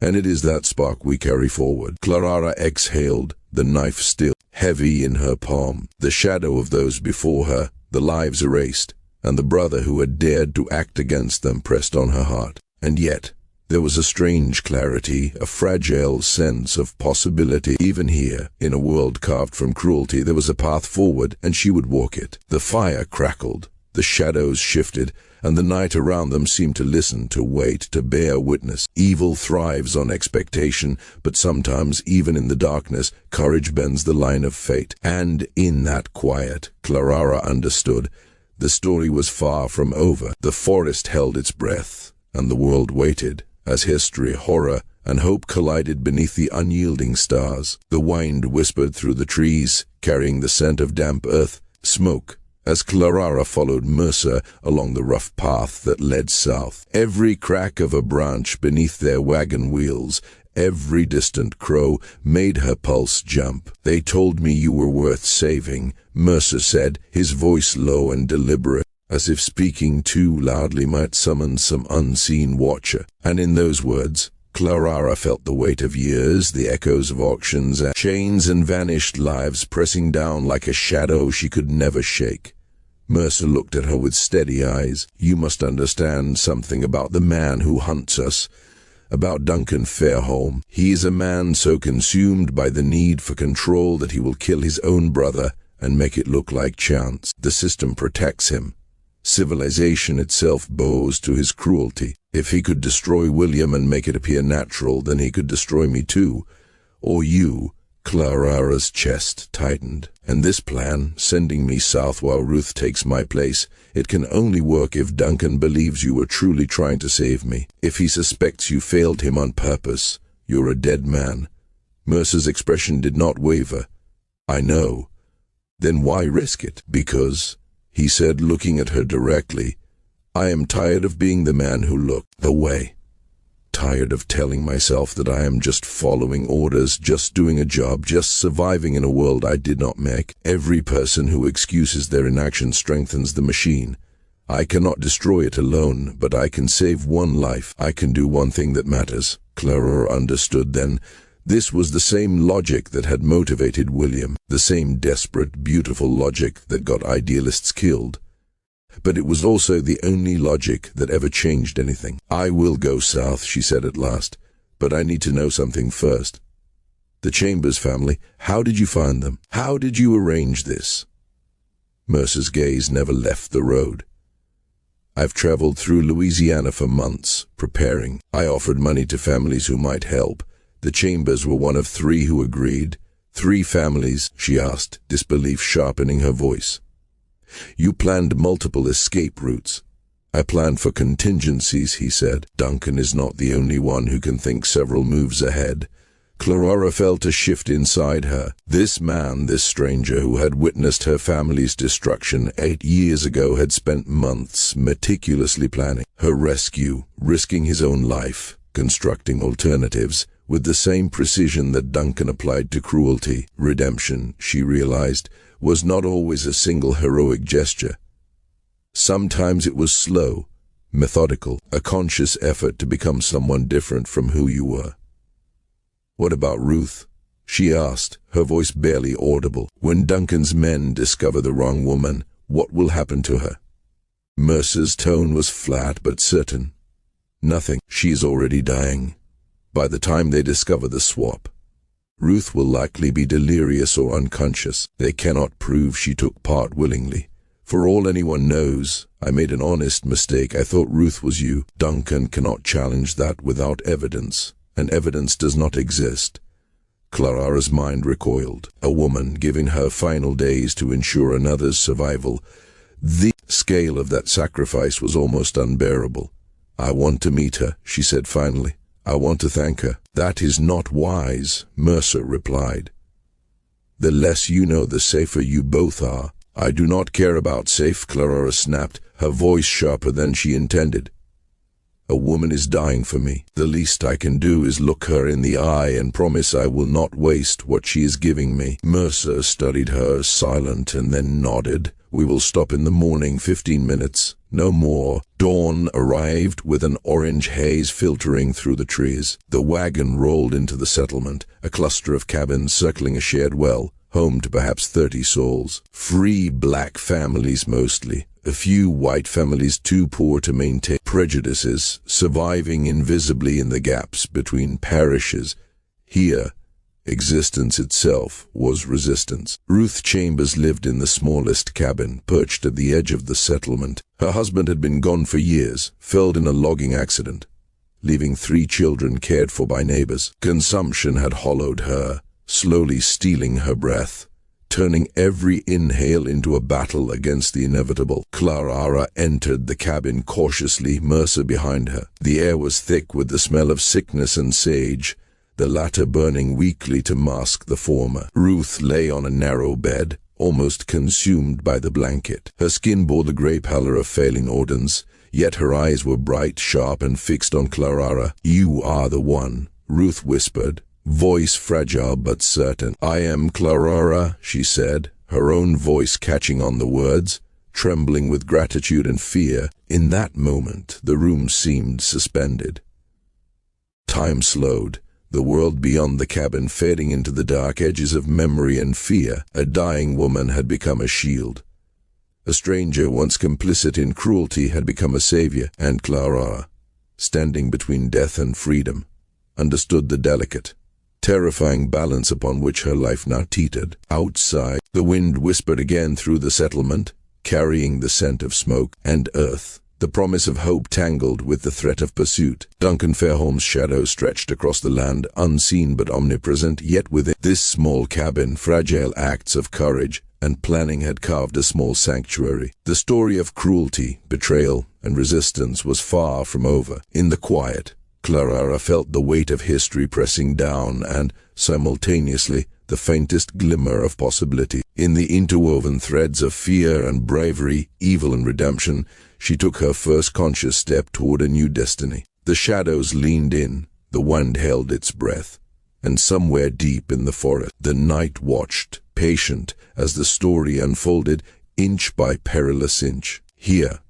And it is that spark we carry forward. Claraara exhaled, the knife still heavy in her palm. The shadow of those before her, the lives erased, and the brother who had dared to act against them pressed on her heart. And yet, there was a strange clarity, a fragile sense of possibility. Even here, in a world carved from cruelty, there was a path forward, and she would walk it. The fire crackled, the shadows shifted, and the night around them seemed to listen, to wait, to bear witness. Evil thrives on expectation, but sometimes, even in the darkness, courage bends the line of fate. And in that quiet, Claraara understood. The story was far from over. The forest held its breath, and the world waited, as history, horror, and hope collided beneath the unyielding stars. The wind whispered through the trees, carrying the scent of damp earth, smoke, as Claraara followed Mercer along the rough path that led south. Every crack of a branch beneath their wagon wheels, every distant crow, made her pulse jump. They told me you were worth saving, Mercer said, his voice low and deliberate, as if speaking too loudly might summon some unseen watcher. And in those words, Claraara felt the weight of years, the echoes of auctions and chains and vanished lives pressing down like a shadow she could never shake. Mercer looked at her with steady eyes. "You must understand something about the man who hunts us, about Duncan Fairholm. He is a man so consumed by the need for control that he will kill his own brother and make it look like chance. The system protects him. Civilization itself bows to his cruelty. If he could destroy William and make it appear natural, then he could destroy me too. Or you." Claraara's chest tightened. "And this plan, sending me south while Ruth takes my place, it can only work if Duncan believes you were truly trying to save me. If he suspects you failed him on purpose, you're a dead man." Mercer's expression did not waver. "I know." "Then why risk it?" "Because," he said, looking at her directly, "I am tired of being the man who looked away. Tired of telling myself that I am just following orders, just doing a job, just surviving in a world I did not make. Every person who excuses their inaction strengthens the machine. I cannot destroy it alone, but I can save one life. I can do one thing that matters." Claraara understood then. This was the same logic that had motivated William, the same desperate, beautiful logic that got idealists killed. But it was also the only logic that ever changed anything. "I will go south," she said at last, "but I need to know something first. The Chambers family, how did you find them? How did you arrange this?" Mercer's gaze never left the road. "I've traveled through Louisiana for months, preparing. I offered money to families who might help. The Chambers were one of 3 who agreed." "3 families?" she asked, disbelief sharpening her voice. "You planned multiple escape routes." "I planned for contingencies," he said. "Duncan is not the only one who can think several moves ahead." Claraara felt a shift inside her. This man, this stranger who had witnessed her family's destruction 8 years ago, had spent months meticulously planning her rescue, risking his own life, constructing alternatives, with the same precision that Duncan applied to cruelty. Redemption, she realized, was not always a single heroic gesture. Sometimes it was slow, methodical, a conscious effort to become someone different from who you were. "What about Ruth?" she asked, her voice barely audible. "When Duncan's men discover the wrong woman, what will happen to her?" Mercer's tone was flat but certain. "Nothing. She is already dying. By the time they discover the swap, Ruth will likely be delirious or unconscious. They cannot prove she took part willingly. For all anyone knows, I made an honest mistake. I thought Ruth was you. Duncan cannot challenge that without evidence, and evidence does not exist." Claraara's mind recoiled. A woman giving her final days to ensure another's survival. The scale of that sacrifice was almost unbearable. "I want to meet her," she said finally. "I want to thank her." "That is not wise," Mercer replied. "The less you know, the safer you both are." "I do not care about safe," Claraara snapped, her voice sharper than she intended. "A woman is dying for me. The least I can do is look her in the eye and promise I will not waste what she is giving me." Mercer studied her, silent, and then nodded. "We will stop in the morning, 15 minutes. No more." Dawn arrived with an orange haze filtering through the trees. The wagon rolled into the settlement, a cluster of cabins circling a shared well, home to perhaps 30 souls. Free black families mostly, a few white families too poor to maintain prejudices, surviving invisibly in the gaps between parishes. Here, existence itself was resistance. Ruth Chambers lived in the smallest cabin, perched at the edge of the settlement. Her husband had been gone for years, felled in a logging accident, leaving 3 children cared for by neighbors. Consumption had hollowed her, slowly stealing her breath, turning every inhale into a battle against the inevitable. Claraara entered the cabin cautiously, Mercer behind her. The air was thick with the smell of sickness and sage, the latter burning weakly to mask the former. Ruth lay on a narrow bed, almost consumed by the blanket. Her skin bore the grey pallor of failing organs, yet her eyes were bright, sharp, and fixed on Claraara. "You are the one," Ruth whispered, voice fragile but certain. "I am Claraara," she said, her own voice catching on the words, trembling with gratitude and fear. In that moment, the room seemed suspended. Time slowed. The world beyond the cabin fading into the dark edges of memory and fear. A dying woman had become a shield. A stranger once complicit in cruelty had become a savior, and Claraara, standing between death and freedom, understood the delicate, terrifying balance upon which her life now teetered. Outside, the wind whispered again through the settlement, carrying the scent of smoke and earth. The promise of hope tangled with the threat of pursuit. Duncan Fairholm's shadow stretched across the land, unseen but omnipresent, yet within this small cabin, fragile acts of courage and planning had carved a small sanctuary. The story of cruelty, betrayal, and resistance was far from over. In the quiet, Claraara felt the weight of history pressing down and, simultaneously, the faintest glimmer of possibility. In the interwoven threads of fear and bravery, evil and redemption, she took her first conscious step toward a new destiny. The shadows leaned in, the wind held its breath, and somewhere deep in the forest, the night watched, patient, as the story unfolded, inch by perilous inch. Here,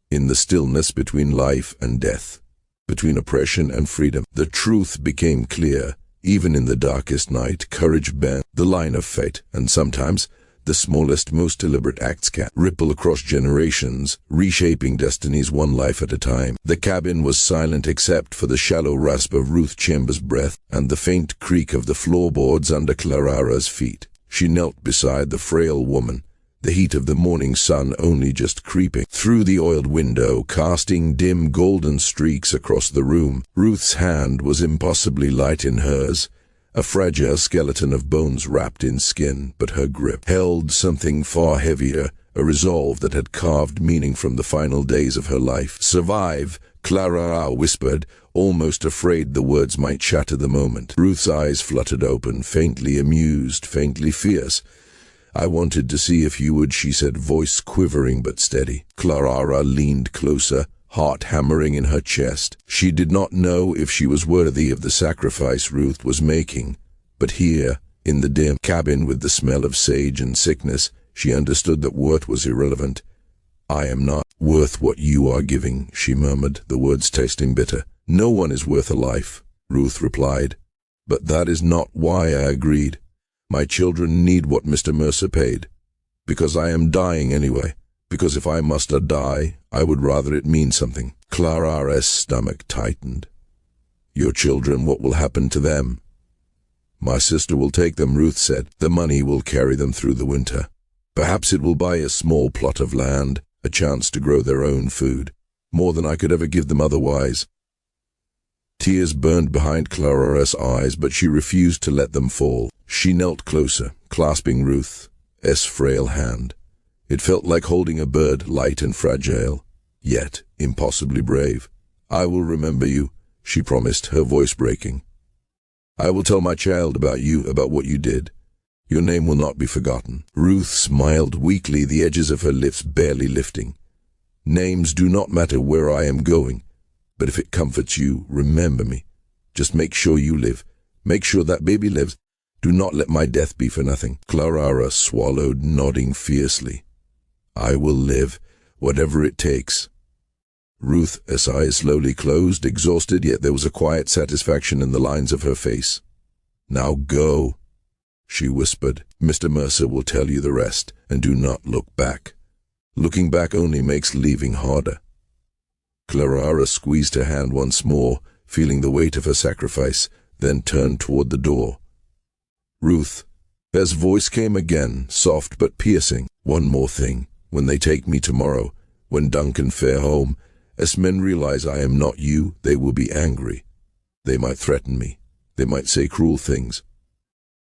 in the stillness between life and death, between oppression and freedom, the truth became clear. Even in the darkest night, courage bent the line of fate, and sometimes the smallest, most deliberate acts can ripple across generations, reshaping destinies one life at a time. The cabin was silent except for the shallow rasp of Ruth Chambers' breath and the faint creak of the floorboards under Claraara's feet. She knelt beside the frail woman, the heat of the morning sun only just creeping through the oiled window, casting dim golden streaks across the room. Ruth's hand was impossibly light in hers, a fragile skeleton of bones wrapped in skin, but her grip held something far heavier, a resolve that had carved meaning from the final days of her life. "Survive," Claraara whispered, almost afraid the words might shatter the moment. Ruth's eyes fluttered open, faintly amused, faintly fierce. "I wanted to see if you would," she said, voice quivering but steady. Claraara leaned closer, heart hammering in her chest. She did not know if she was worthy of the sacrifice Ruth was making, but here, in the dim cabin with the smell of sage and sickness, she understood that worth was irrelevant. "I am not worth what you are giving," she murmured, the words tasting bitter. "No one is worth a life," Ruth replied. "But that is not why I agreed. My children need what Mr. Mercer paid. Because I am dying anyway. Because if I must die, I would rather it mean something." Claraara's stomach tightened. "Your children, what will happen to them?" "My sister will take them," Ruth said. "The money will carry them through the winter. Perhaps it will buy a small plot of land, a chance to grow their own food. More than I could ever give them otherwise." Tears burned behind Claraara's eyes, but she refused to let them fall. She knelt closer, clasping Ruth's frail hand. It felt like holding a bird, light and fragile, yet impossibly brave. "I will remember you," she promised, her voice breaking. "I will tell my child about you, about what you did. Your name will not be forgotten." Ruth smiled weakly, the edges of her lips barely lifting. "Names do not matter where I am going, but if it comforts you, remember me. Just make sure you live. Make sure that baby lives. Do not let my death be for nothing." Claraara swallowed, nodding fiercely. "I will live, whatever it takes." Ruth's eyes slowly closed, exhausted, yet there was a quiet satisfaction in the lines of her face. "Now go," she whispered. "Mr. Mercer will tell you the rest, and do not look back. Looking back only makes leaving harder." Claraara squeezed her hand once more, feeling the weight of her sacrifice, then turned toward the door. "Ruth," his voice came again, soft but piercing. "One more thing. When they take me tomorrow, when Duncan Fairholm, as men realize I am not you, they will be angry. They might threaten me. They might say cruel things."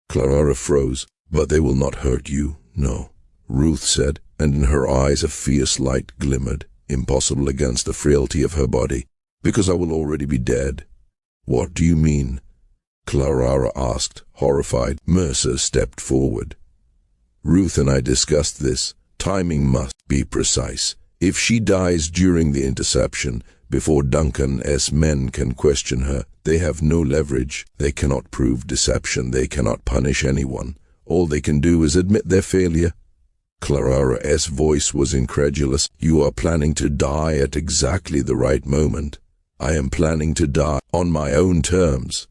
Claraara froze. "But they will not hurt you, no," Ruth said, and in her eyes a fierce light glimmered, impossible against the frailty of her body. "Because I will already be dead." "What do you mean?" Claraara asked, horrified. Mercer stepped forward. "Ruth and I discussed this. Timing must be precise. If she dies during the interception, before Duncan's men can question her, they have no leverage. They cannot prove deception. They cannot punish anyone. All they can do is admit their failure." Claraara's voice was incredulous. "You are planning to die at exactly the right moment." "I am planning to die on my own terms,"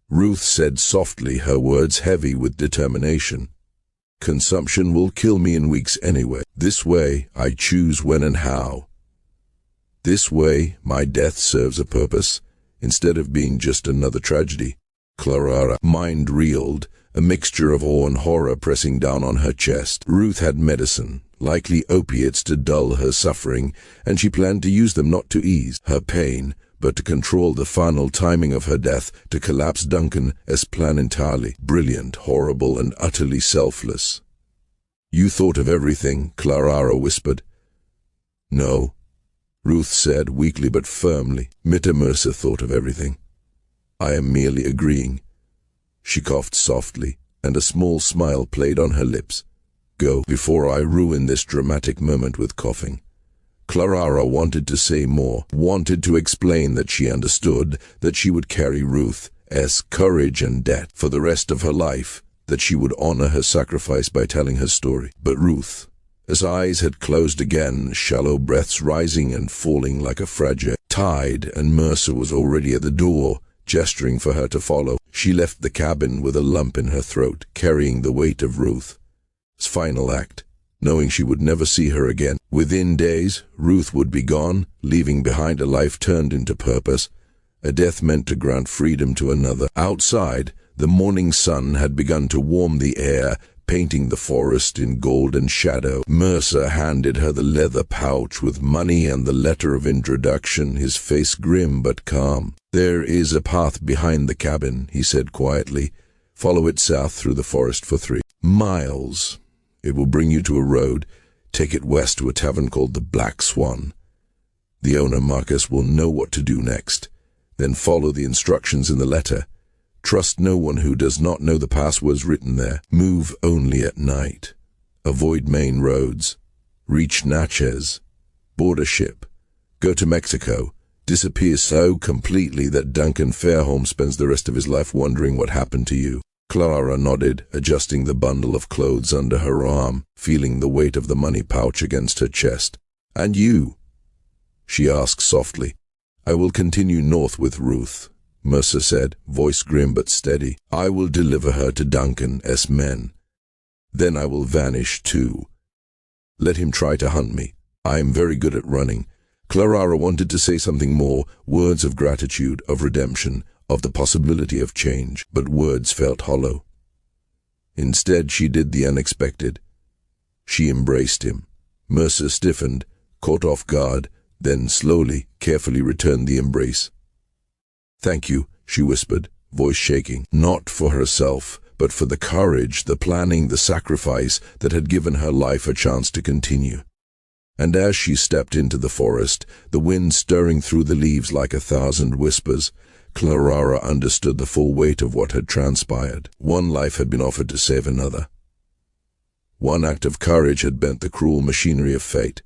Ruth said softly, her words heavy with determination. Consumption will kill me in weeks anyway. This way, I choose when and how. This way, my death serves a purpose, instead of being just another tragedy. Claraara mind reeled, a mixture of awe and horror pressing down on her chest. Ruth had medicine, likely opiates to dull her suffering, and she planned to use them not to ease her pain, but to control the final timing of her death, to collapse Duncan's plan entirely. Brilliant, horrible, and utterly selfless. You thought of everything, Claraara whispered. No, Ruth said, weakly but firmly. Mercer thought of everything. I am merely agreeing. She coughed softly, and a small smile played on her lips. Go, before I ruin this dramatic moment with coughing. Claraara wanted to say more, wanted to explain that she understood, that she would carry Ruth's courage and debt for the rest of her life, that she would honor her sacrifice by telling her story. But Ruth's eyes had closed again, shallow breaths rising and falling like a fragile tide, and Mercer was already at the door, gesturing for her to follow. She left the cabin with a lump in her throat, carrying the weight of Ruth's final act, knowing she would never see her again. Within days, Ruth would be gone, leaving behind a life turned into purpose, a death meant to grant freedom to another. Outside, the morning sun had begun to warm the air, painting the forest in golden shadow. Mercer handed her the leather pouch with money and the letter of introduction, his face grim but calm. There is a path behind the cabin, he said quietly. Follow it south through the forest for 3 miles. It will bring you to a road. Take it west to a tavern called the Black Swan. The owner, Marcus, will know what to do next. Then follow the instructions in the letter. Trust no one who does not know the passwords written there. Move only at night. Avoid main roads. Reach Natchez. Board a ship. Go to Mexico. Disappear so completely that Duncan Fairholm spends the rest of his life wondering what happened to you. Claraara nodded, adjusting the bundle of clothes under her arm, feeling the weight of the money pouch against her chest. And you? She asked softly. I will continue north with Ruth, Mercer said, voice grim but steady. I will deliver her to Duncan's men. Then I will vanish too. Let him try to hunt me. I am very good at running. Claraara wanted to say something more, words of gratitude, of redemption, of the possibility of change, but words felt hollow. Instead, she did the unexpected. She embraced him. Mercer stiffened, caught off guard, then slowly, carefully returned the embrace. Thank you, she whispered, voice shaking, not for herself, but for the courage, the planning, the sacrifice that had given her life a chance to continue. And as she stepped into the forest, the wind stirring through the leaves like 1,000 whispers, Claraara understood the full weight of what had transpired. One life had been offered to save another. One act of courage had bent the cruel machinery of fate,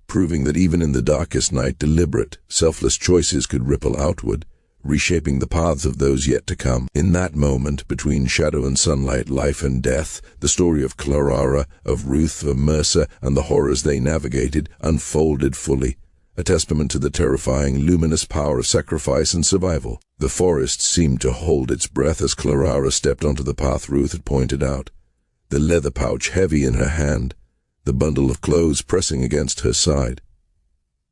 proving that even in the darkest night, deliberate, selfless choices could ripple outward, reshaping the paths of those yet to come. In that moment, between shadow and sunlight, life and death, the story of Claraara, of Ruth, of Mercer, and the horrors they navigated unfolded fully, a testament to the terrifying, luminous power of sacrifice and survival. The forest seemed to hold its breath as Claraara stepped onto the path Ruth had pointed out, the leather pouch heavy in her hand, the bundle of clothes pressing against her side.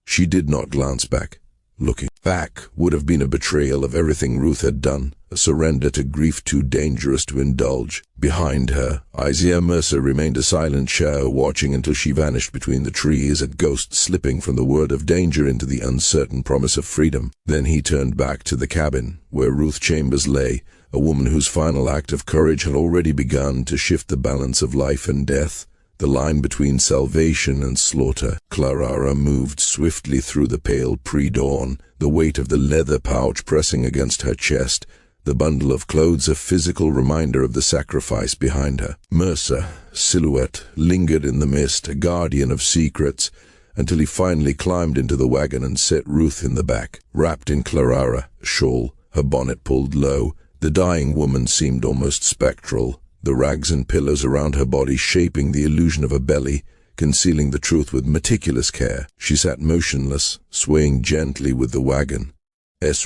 She did not glance back. Looking back would have been a betrayal of everything Ruth had done, a surrender to grief too dangerous to indulge. Behind her, Isaiah Mercer remained a silent shadow, watching until she vanished between the trees, a ghost slipping from the word of danger into the uncertain promise of freedom. Then he turned back to the cabin, where Ruth Chambers lay, a woman whose final act of courage had already begun to shift the balance of life and death, the line between salvation and slaughter. Claraara moved swiftly through the pale pre-dawn, the weight of the leather pouch pressing against her chest, the bundle of clothes a physical reminder of the sacrifice behind her. Mercer, silhouette, lingered in the mist, a guardian of secrets, until he finally climbed into the wagon and set Ruth in the back. Wrapped in Claraara, a shawl, her bonnet pulled low, the dying woman seemed almost spectral, the rags and pillows around her body shaping the illusion of a belly, concealing the truth with meticulous care. She sat motionless, swaying gently with the wagon's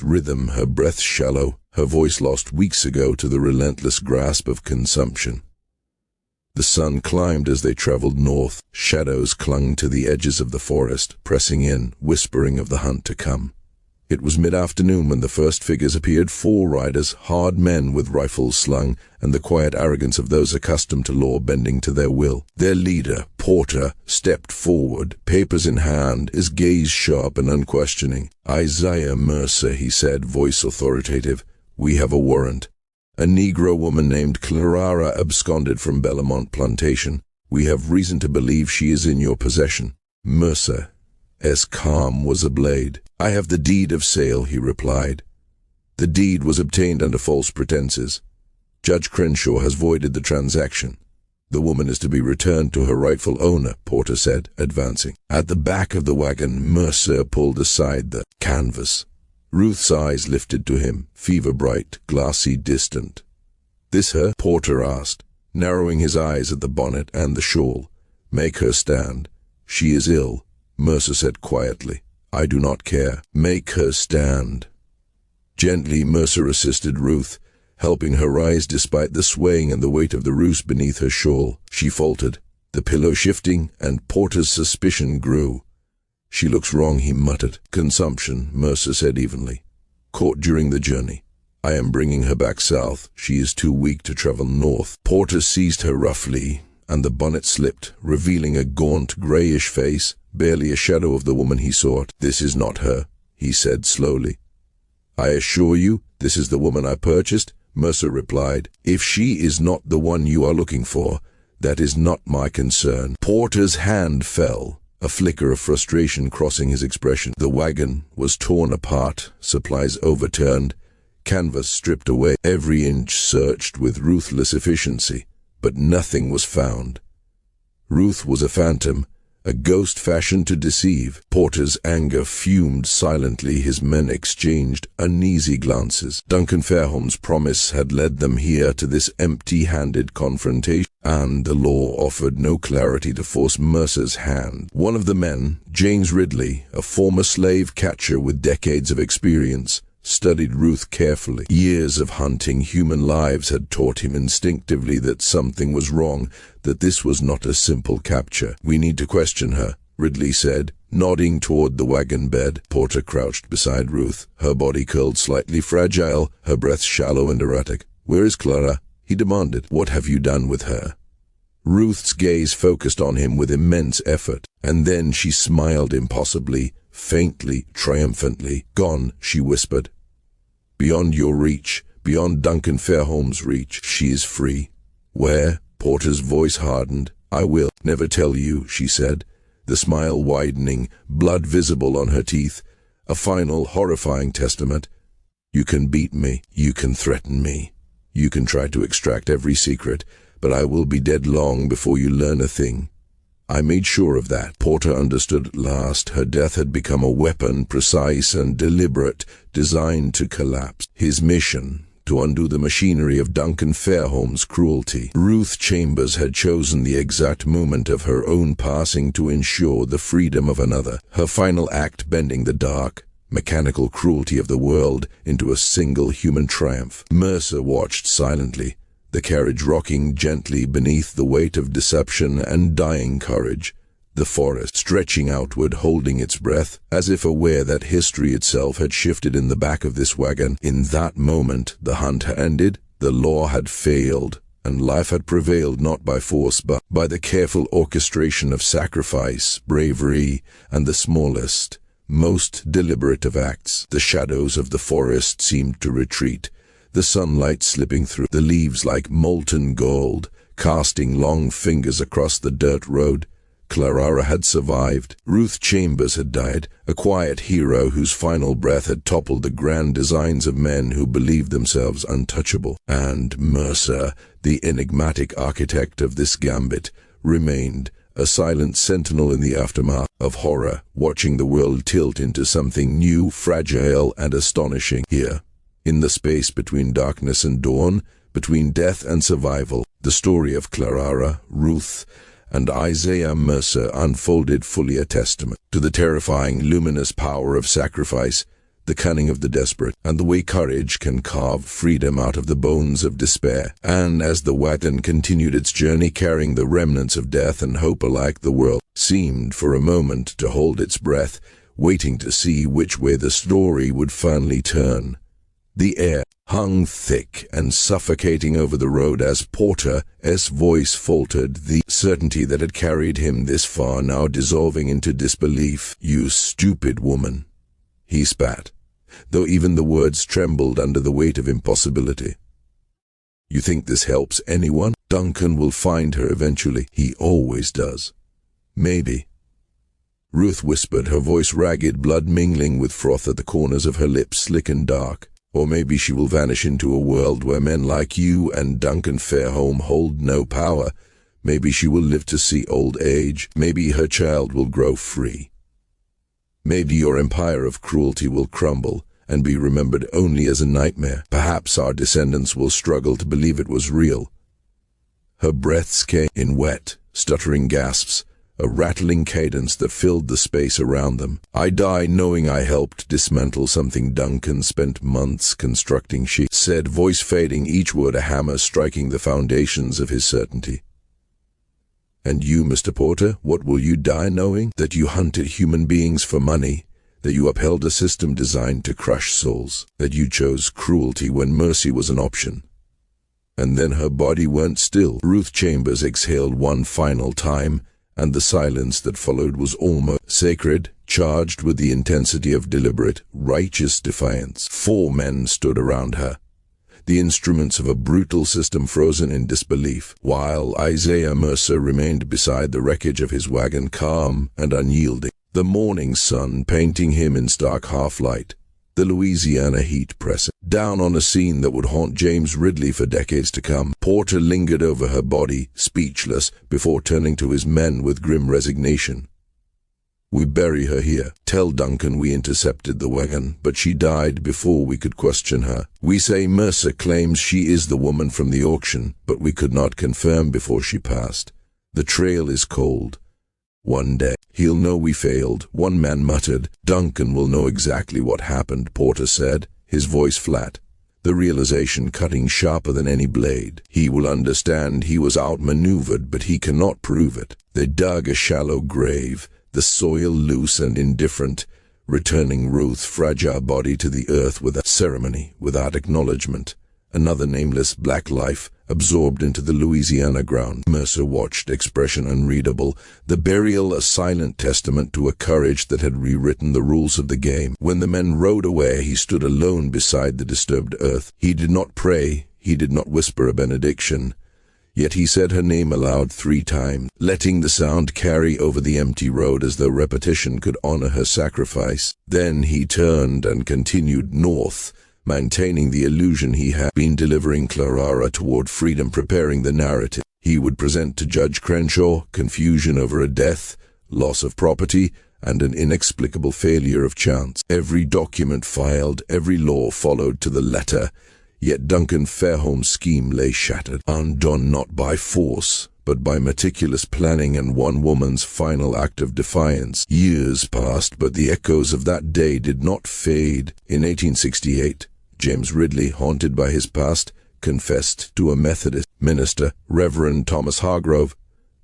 rhythm, her breath shallow, her voice lost weeks ago to the relentless grasp of consumption. The sun climbed as they traveled north. Shadows clung to the edges of the forest, pressing in, whispering of the hunt to come. It was mid-afternoon when the first figures appeared, 4 riders, hard men with rifles slung, and the quiet arrogance of those accustomed to law bending to their will. Their leader, Porter, stepped forward, papers in hand, his gaze sharp and unquestioning. "Isaiah Mercer," he said, voice authoritative. "We have a warrant. A Negro woman named Claraara absconded from Bellamont Plantation. We have reason to believe she is in your possession." Mercer's calm was a blade. "I have the deed of sale," he replied. "The deed was obtained under false pretenses. Judge Crenshaw has voided the transaction. The woman is to be returned to her rightful owner," Porter said, advancing. At the back of the wagon, Mercer pulled aside the canvas. Ruth's eyes lifted to him, fever-bright, glassy, distant. "This her?" Porter asked, narrowing his eyes at the bonnet and the shawl. "Make her stand. She is ill," Mercer said quietly. "I do not care. Make her stand." Gently, Mercer assisted Ruth, helping her rise despite the swaying and the weight of the ruse beneath her shawl. She faltered, the pillow shifting, and Porter's suspicion grew. "She looks wrong," he muttered. "Consumption," Mercer said evenly. "Caught during the journey. I am bringing her back south. She is too weak to travel north." Porter seized her roughly, and the bonnet slipped, revealing a gaunt, grayish face, barely a shadow of the woman he sought. "This is not her," he said slowly. "I assure you, this is the woman I purchased," Mercer replied. "If she is not the one you are looking for, that is not my concern." Porter's hand fell, a flicker of frustration crossing his expression. The wagon was torn apart, supplies overturned, canvas stripped away, every inch searched with ruthless efficiency, but nothing was found. Ruth was a phantom, a ghost fashioned to deceive. Porter's anger fumed silently. His men exchanged uneasy glances. Duncan Fairholm's promise had led them here to this empty-handed confrontation, and the law offered no clarity to force Mercer's hand. One of the men, James Ridley, a former slave catcher with decades of experience, studied Ruth carefully. Years of hunting human lives had taught him instinctively that something was wrong, that this was not a simple capture. "We need to question her," Ridley said, nodding toward the wagon bed. Porter crouched beside Ruth, her body curled slightly fragile, her breath shallow and erratic. "Where is Clara?" he demanded. "What have you done with her?" Ruth's gaze focused on him with immense effort, and then she smiled impossibly, faintly, triumphantly. "Gone," she whispered. "Beyond your reach, beyond Duncan Fairholm's reach. She is free." "Where?" Porter's voice hardened. "I will never tell you," she said, the smile widening, blood visible on her teeth. A final, horrifying testament. "You can beat me, you can threaten me, you can try to extract every secret, but I will be dead long before you learn a thing." I made sure of that. Porter understood at last. Her death had become a weapon, precise and deliberate, designed to collapse. His mission, to undo the machinery of Duncan Fairholm's cruelty. Ruth Chambers had chosen the exact moment of her own passing to ensure the freedom of another. Her final act bending the dark, mechanical cruelty of the world into a single human triumph. Mercer watched silently, the carriage rocking gently beneath the weight of deception and dying courage, the forest stretching outward, holding its breath, as if aware that history itself had shifted in the back of this wagon. In that moment, the hunt had ended, the law had failed, and life had prevailed not by force but by the careful orchestration of sacrifice, bravery, and the smallest, most deliberate of acts. The shadows of the forest seemed to retreat, the sunlight slipping through the leaves like molten gold, casting long fingers across the dirt road. Claraara had survived. Ruth Chambers had died, a quiet hero whose final breath had toppled the grand designs of men who believed themselves untouchable. And Mercer, the enigmatic architect of this gambit, remained, a silent sentinel in the aftermath of horror, watching the world tilt into something new, fragile, and astonishing. Here, in the space between darkness and dawn, between death and survival, the story of Claraara, Ruth, and Isaiah Mercer unfolded, fully a testament to the terrifying, luminous power of sacrifice, the cunning of the desperate, and the way courage can carve freedom out of the bones of despair. And as the wagon continued its journey carrying the remnants of death and hope alike, the world seemed for a moment to hold its breath, waiting to see which way the story would finally turn. The air hung thick and suffocating over the road as Porter's voice faltered, the certainty that had carried him this far now dissolving into disbelief. "You stupid woman," he spat, though even the words trembled under the weight of impossibility. "You think this helps anyone? Duncan will find her eventually. He always does." "Maybe," Ruth whispered, her voice ragged, blood mingling with froth at the corners of her lips, slick and dark. "Or maybe she will vanish into a world where men like you and Duncan Fairholm hold no power. Maybe she will live to see old age. Maybe her child will grow free. Maybe your empire of cruelty will crumble and be remembered only as a nightmare. Perhaps our descendants will struggle to believe it was real." Her breaths came in wet, stuttering gasps, a rattling cadence that filled the space around them. "I die knowing I helped dismantle something Duncan spent months constructing," she said, voice fading, each word a hammer striking the foundations of his certainty. "And you, Mr. Porter, what will you die knowing? That you hunted human beings for money, that you upheld a system designed to crush souls, that you chose cruelty when mercy was an option." And then her body went still. Ruth Chambers exhaled one final time, and the silence that followed was almost sacred, charged with the intensity of deliberate, righteous defiance. 4 men stood around her, the instruments of a brutal system frozen in disbelief, while Isaiah Mercer remained beside the wreckage of his wagon, calm and unyielding, the morning sun painting him in stark half-light, the Louisiana heat pressing down on a scene that would haunt James Ridley for decades to come. Porter lingered over her body, speechless, before turning to his men with grim resignation. "We bury her here. Tell Duncan we intercepted the wagon, but she died before we could question her. We say Mercer claims she is the woman from the auction, but we could not confirm before she passed. The trail is cold. One day, he'll know we failed," one man muttered. "Duncan will know exactly what happened," Porter said, his voice flat, the realization cutting sharper than any blade. "He will understand he was outmaneuvered, but he cannot prove it." They dug a shallow grave, the soil loose and indifferent, returning Ruth's fragile body to the earth without ceremony, without acknowledgement. Another nameless black life absorbed into the Louisiana ground. Mercer watched, expression unreadable, the burial a silent testament to a courage that had rewritten the rules of the game. When the men rode away, he stood alone beside the disturbed earth. He did not pray, he did not whisper a benediction, yet he said her name aloud 3 times, letting the sound carry over the empty road as though repetition could honor her sacrifice. Then he turned and continued north, maintaining the illusion he had been delivering Claraara toward freedom, preparing the narrative he would present to Judge Crenshaw: confusion over a death, loss of property, and an inexplicable failure of chance. Every document filed, every law followed to the letter, yet Duncan Fairholm's scheme lay shattered, undone not by force, but by meticulous planning and one woman's final act of defiance. Years passed, but the echoes of that day did not fade. In 1868, James Ridley, haunted by his past, confessed to a Methodist minister, Reverend Thomas Hargrove,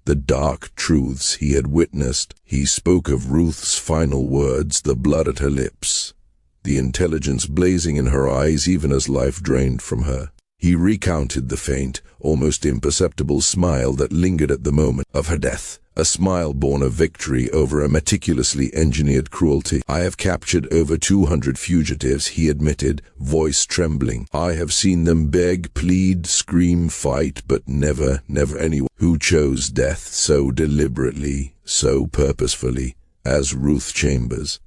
the dark truths he had witnessed. He spoke of Ruth's final words, the blood at her lips, the intelligence blazing in her eyes even as life drained from her. He recounted the faint, almost imperceptible smile that lingered at the moment of her death, a smile born of victory over a meticulously engineered cruelty. "I have captured over 200 fugitives," he admitted, voice trembling. "I have seen them beg, plead, scream, fight, but never anyone who chose death so deliberately, so purposefully, as Ruth Chambers.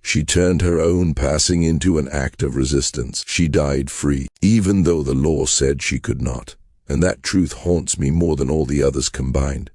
She turned her own passing into an act of resistance. She died free, even though the law said she could not. And that truth haunts me more than all the others combined."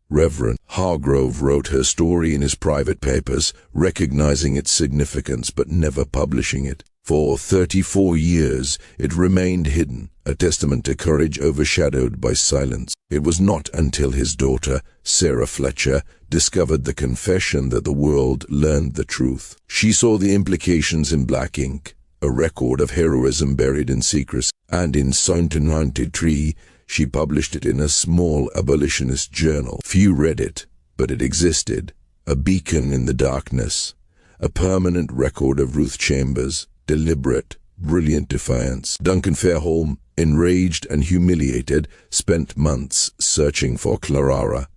Reverend Hargrove wrote her story in his private papers, recognizing its significance but never publishing it. For 34 years, it remained hidden, a testament to courage overshadowed by silence. It was not until his daughter, Sarah Fletcher, discovered the confession that the world learned the truth. She saw the implications in black ink, a record of heroism buried in secrecy, and in 1993, she published it in a small abolitionist journal. Few read it, but it existed, a beacon in the darkness, a permanent record of Ruth Chambers' deliberate, brilliant defiance. Duncan Fairholm, enraged and humiliated, spent months searching for Claraara,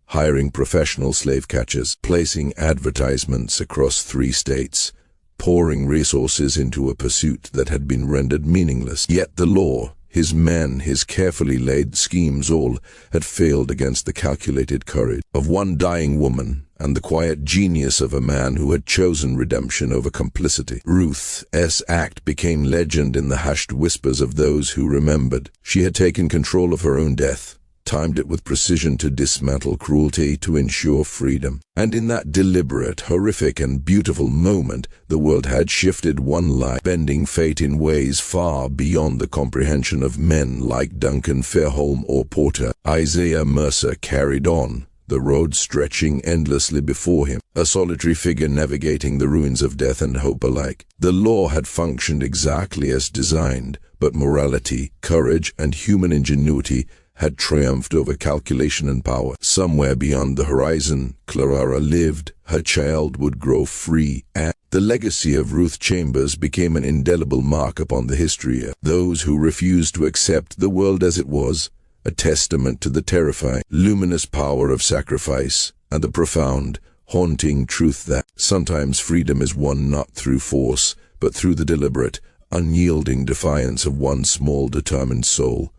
hiring professional slave catchers, placing advertisements across 3 states, pouring resources into a pursuit that had been rendered meaningless. Yet the law, his men, his carefully laid schemes, all had failed against the calculated courage of one dying woman and the quiet genius of a man who had chosen redemption over complicity. Ruth's act became legend in the hushed whispers of those who remembered. She had taken control of her own death, timed it with precision to dismantle cruelty to ensure freedom. And in that deliberate, horrific, and beautiful moment, the world had shifted one line, bending fate in ways far beyond the comprehension of men like Duncan Fairholm or Porter. Isaiah Mercer carried on, the road stretching endlessly before him, a solitary figure navigating the ruins of death and hope alike. The law had functioned exactly as designed, but morality, courage, and human ingenuity had triumphed over calculation and power. Somewhere beyond the horizon, Claraara lived. Her child would grow free, and the legacy of Ruth Chambers became an indelible mark upon the history of those who refused to accept the world as it was, a testament to the terrifying, luminous power of sacrifice and the profound, haunting truth that sometimes freedom is won not through force, but through the deliberate, unyielding defiance of one small, determined soul.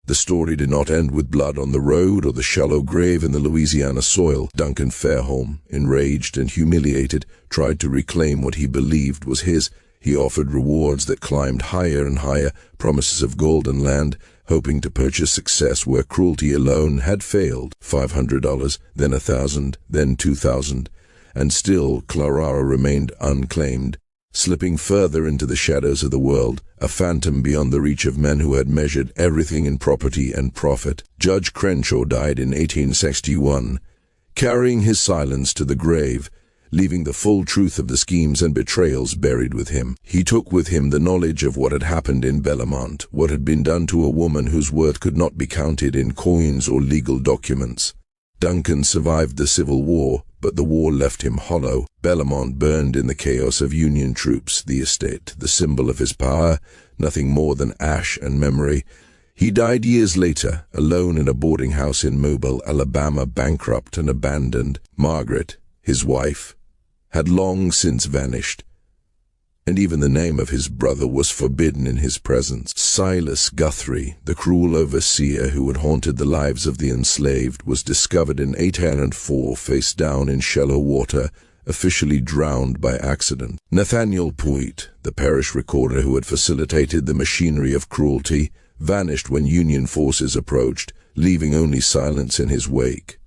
The story did not end with blood on the road or the shallow grave in the Louisiana soil. Duncan Fairholm, enraged and humiliated, tried to reclaim what he believed was his. He offered rewards that climbed higher and higher, promises of gold and land, hoping to purchase success where cruelty alone had failed. $500, then $1,000, then $2,000, and still Claraara remained unclaimed, slipping further into the shadows of the world, a phantom beyond the reach of men who had measured everything in property and profit. Judge Crenshaw died in 1861, carrying his silence to the grave, leaving the full truth of the schemes and betrayals buried with him. He took with him the knowledge of what had happened in Bellamont, what had been done to a woman whose worth could not be counted in coins or legal documents. Duncan survived the Civil War, but the war left him hollow. Bellamont burned in the chaos of Union troops, the estate, the symbol of his power, nothing more than ash and memory. He died years later, alone in a boarding house in Mobile, Alabama, bankrupt and abandoned. Margaret, his wife, had long since vanished, and even the name of his brother was forbidden in his presence. Silas Guthrie, the cruel overseer who had haunted the lives of the enslaved, was discovered in 1804 face down in shallow water, officially drowned by accident. Nathaniel Puigt, the parish recorder who had facilitated the machinery of cruelty, vanished when Union forces approached, leaving only silence in his wake.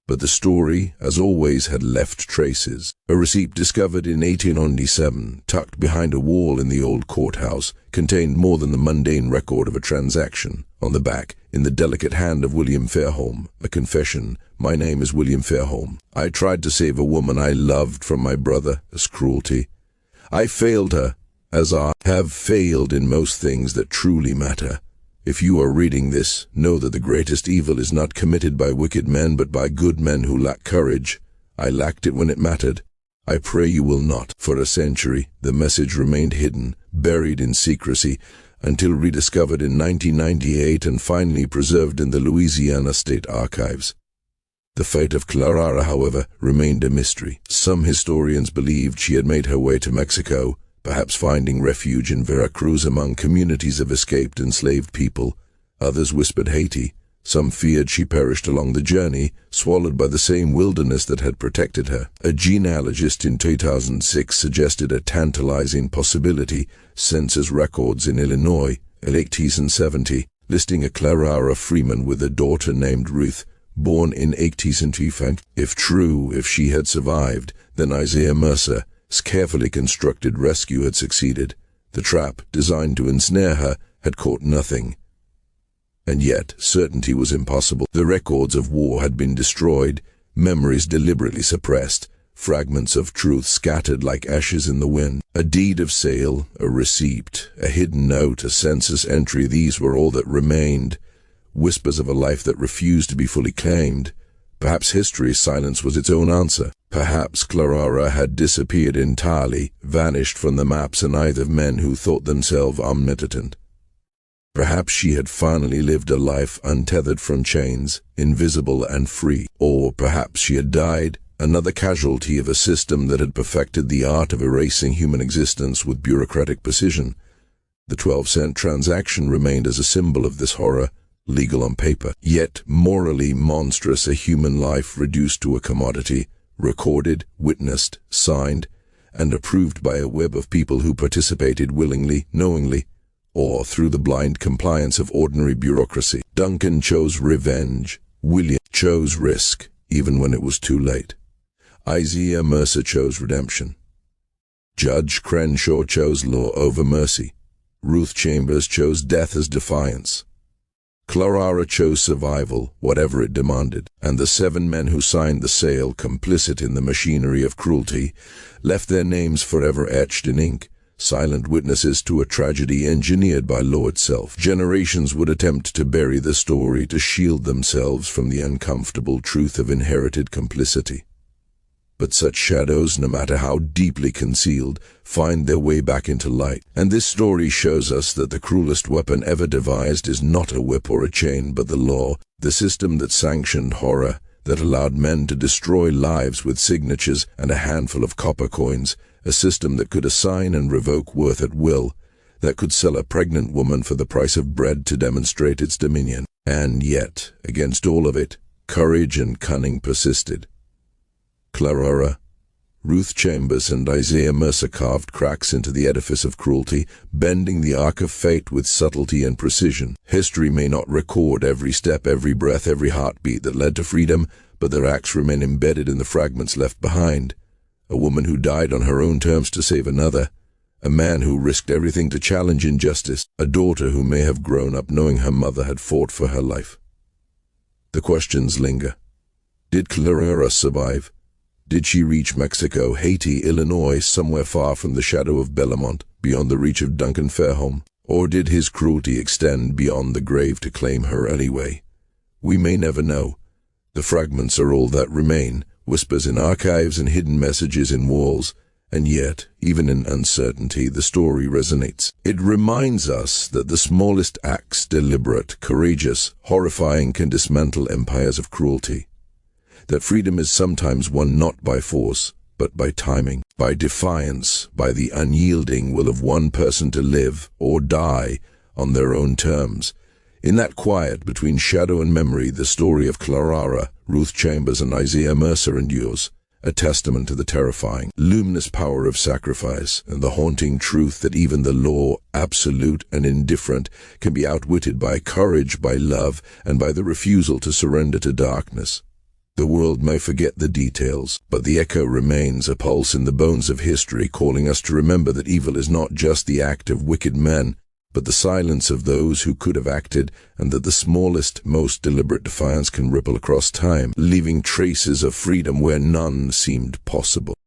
But the story, as always, had left traces. A receipt discovered in 1897, tucked behind a wall in the old courthouse, contained more than the mundane record of a transaction. On the back, in the delicate hand of William Fairholm, a confession: "My name is William Fairholm. I tried to save a woman I loved from my brother's cruelty. I failed her, as I have failed in most things that truly matter. If you are reading this, know that the greatest evil is not committed by wicked men, but by good men who lack courage. I lacked it when it mattered. I pray you will not." For a century, the message remained hidden, buried in secrecy, until rediscovered in 1998 and finally preserved in the Louisiana State Archives. The fate of Claraara, however, remained a mystery. Some historians believed she had made her way to Mexico, perhaps finding refuge in Veracruz among communities of escaped enslaved people. Others whispered Haiti. Some feared she perished along the journey, swallowed by the same wilderness that had protected her. A genealogist in 2006 suggested a tantalizing possibility: census records in Illinois, in 1870, listing a Claraara Freeman with a daughter named Ruth, born in 1825. If true, if she had survived, then Isaiah Mercer, carefully constructed rescue had succeeded. The trap, designed to ensnare her, had caught nothing. And yet, certainty was impossible. The records of war had been destroyed, memories deliberately suppressed, fragments of truth scattered like ashes in the wind. A deed of sale, a receipt, a hidden note, a census entry, these were all that remained. Whispers of a life that refused to be fully claimed. Perhaps history's silence was its own answer. Perhaps Claraara had disappeared entirely, vanished from the maps and eyes of men who thought themselves omnipotent. Perhaps she had finally lived a life untethered from chains, invisible and free. Or perhaps she had died, another casualty of a system that had perfected the art of erasing human existence with bureaucratic precision. The 12-cent transaction remained as a symbol of this horror, legal on paper, yet morally monstrous, a human life reduced to a commodity, recorded, witnessed, signed, and approved by a web of people who participated willingly, knowingly, or through the blind compliance of ordinary bureaucracy. Duncan chose revenge. William chose risk, even when it was too late. Isaiah Mercer chose redemption. Judge Crenshaw chose law over mercy. Ruth Chambers chose death as defiance. Claraara chose survival, whatever it demanded, and the 7 men who signed the sale, complicit in the machinery of cruelty, left their names forever etched in ink, silent witnesses to a tragedy engineered by law itself. Generations would attempt to bury the story, to shield themselves from the uncomfortable truth of inherited complicity. But such shadows, no matter how deeply concealed, find their way back into light. And this story shows us that the cruelest weapon ever devised is not a whip or a chain, but the law, the system that sanctioned horror, that allowed men to destroy lives with signatures and a handful of copper coins, a system that could assign and revoke worth at will, that could sell a pregnant woman for the price of bread to demonstrate its dominion. And yet, against all of it, courage and cunning persisted. Claraara, Ruth Chambers and Isaiah Mercer carved cracks into the edifice of cruelty, bending the arc of fate with subtlety and precision. History may not record every step, every breath, every heartbeat that led to freedom, but their acts remain embedded in the fragments left behind. A woman who died on her own terms to save another. A man who risked everything to challenge injustice. A daughter who may have grown up knowing her mother had fought for her life. The questions linger. Did Claraara survive? Did she reach Mexico, Haiti, Illinois, somewhere far from the shadow of Bellamont, beyond the reach of Duncan Fairholm? Or did his cruelty extend beyond the grave to claim her anyway? We may never know. The fragments are all that remain, whispers in archives and hidden messages in walls, and yet, even in uncertainty, the story resonates. It reminds us that the smallest acts, deliberate, courageous, horrifying, can dismantle empires of cruelty. That freedom is sometimes won not by force, but by timing, by defiance, by the unyielding will of one person to live or die on their own terms. In that quiet between shadow and memory, the story of Claraara, Ruth Chambers and Isaiah Mercer endures, a testament to the terrifying, luminous power of sacrifice and the haunting truth that even the law, absolute and indifferent, can be outwitted by courage, by love, and by the refusal to surrender to darkness. The world may forget the details, but the echo remains, a pulse in the bones of history, calling us to remember that evil is not just the act of wicked men, but the silence of those who could have acted, and that the smallest, most deliberate defiance can ripple across time, leaving traces of freedom where none seemed possible.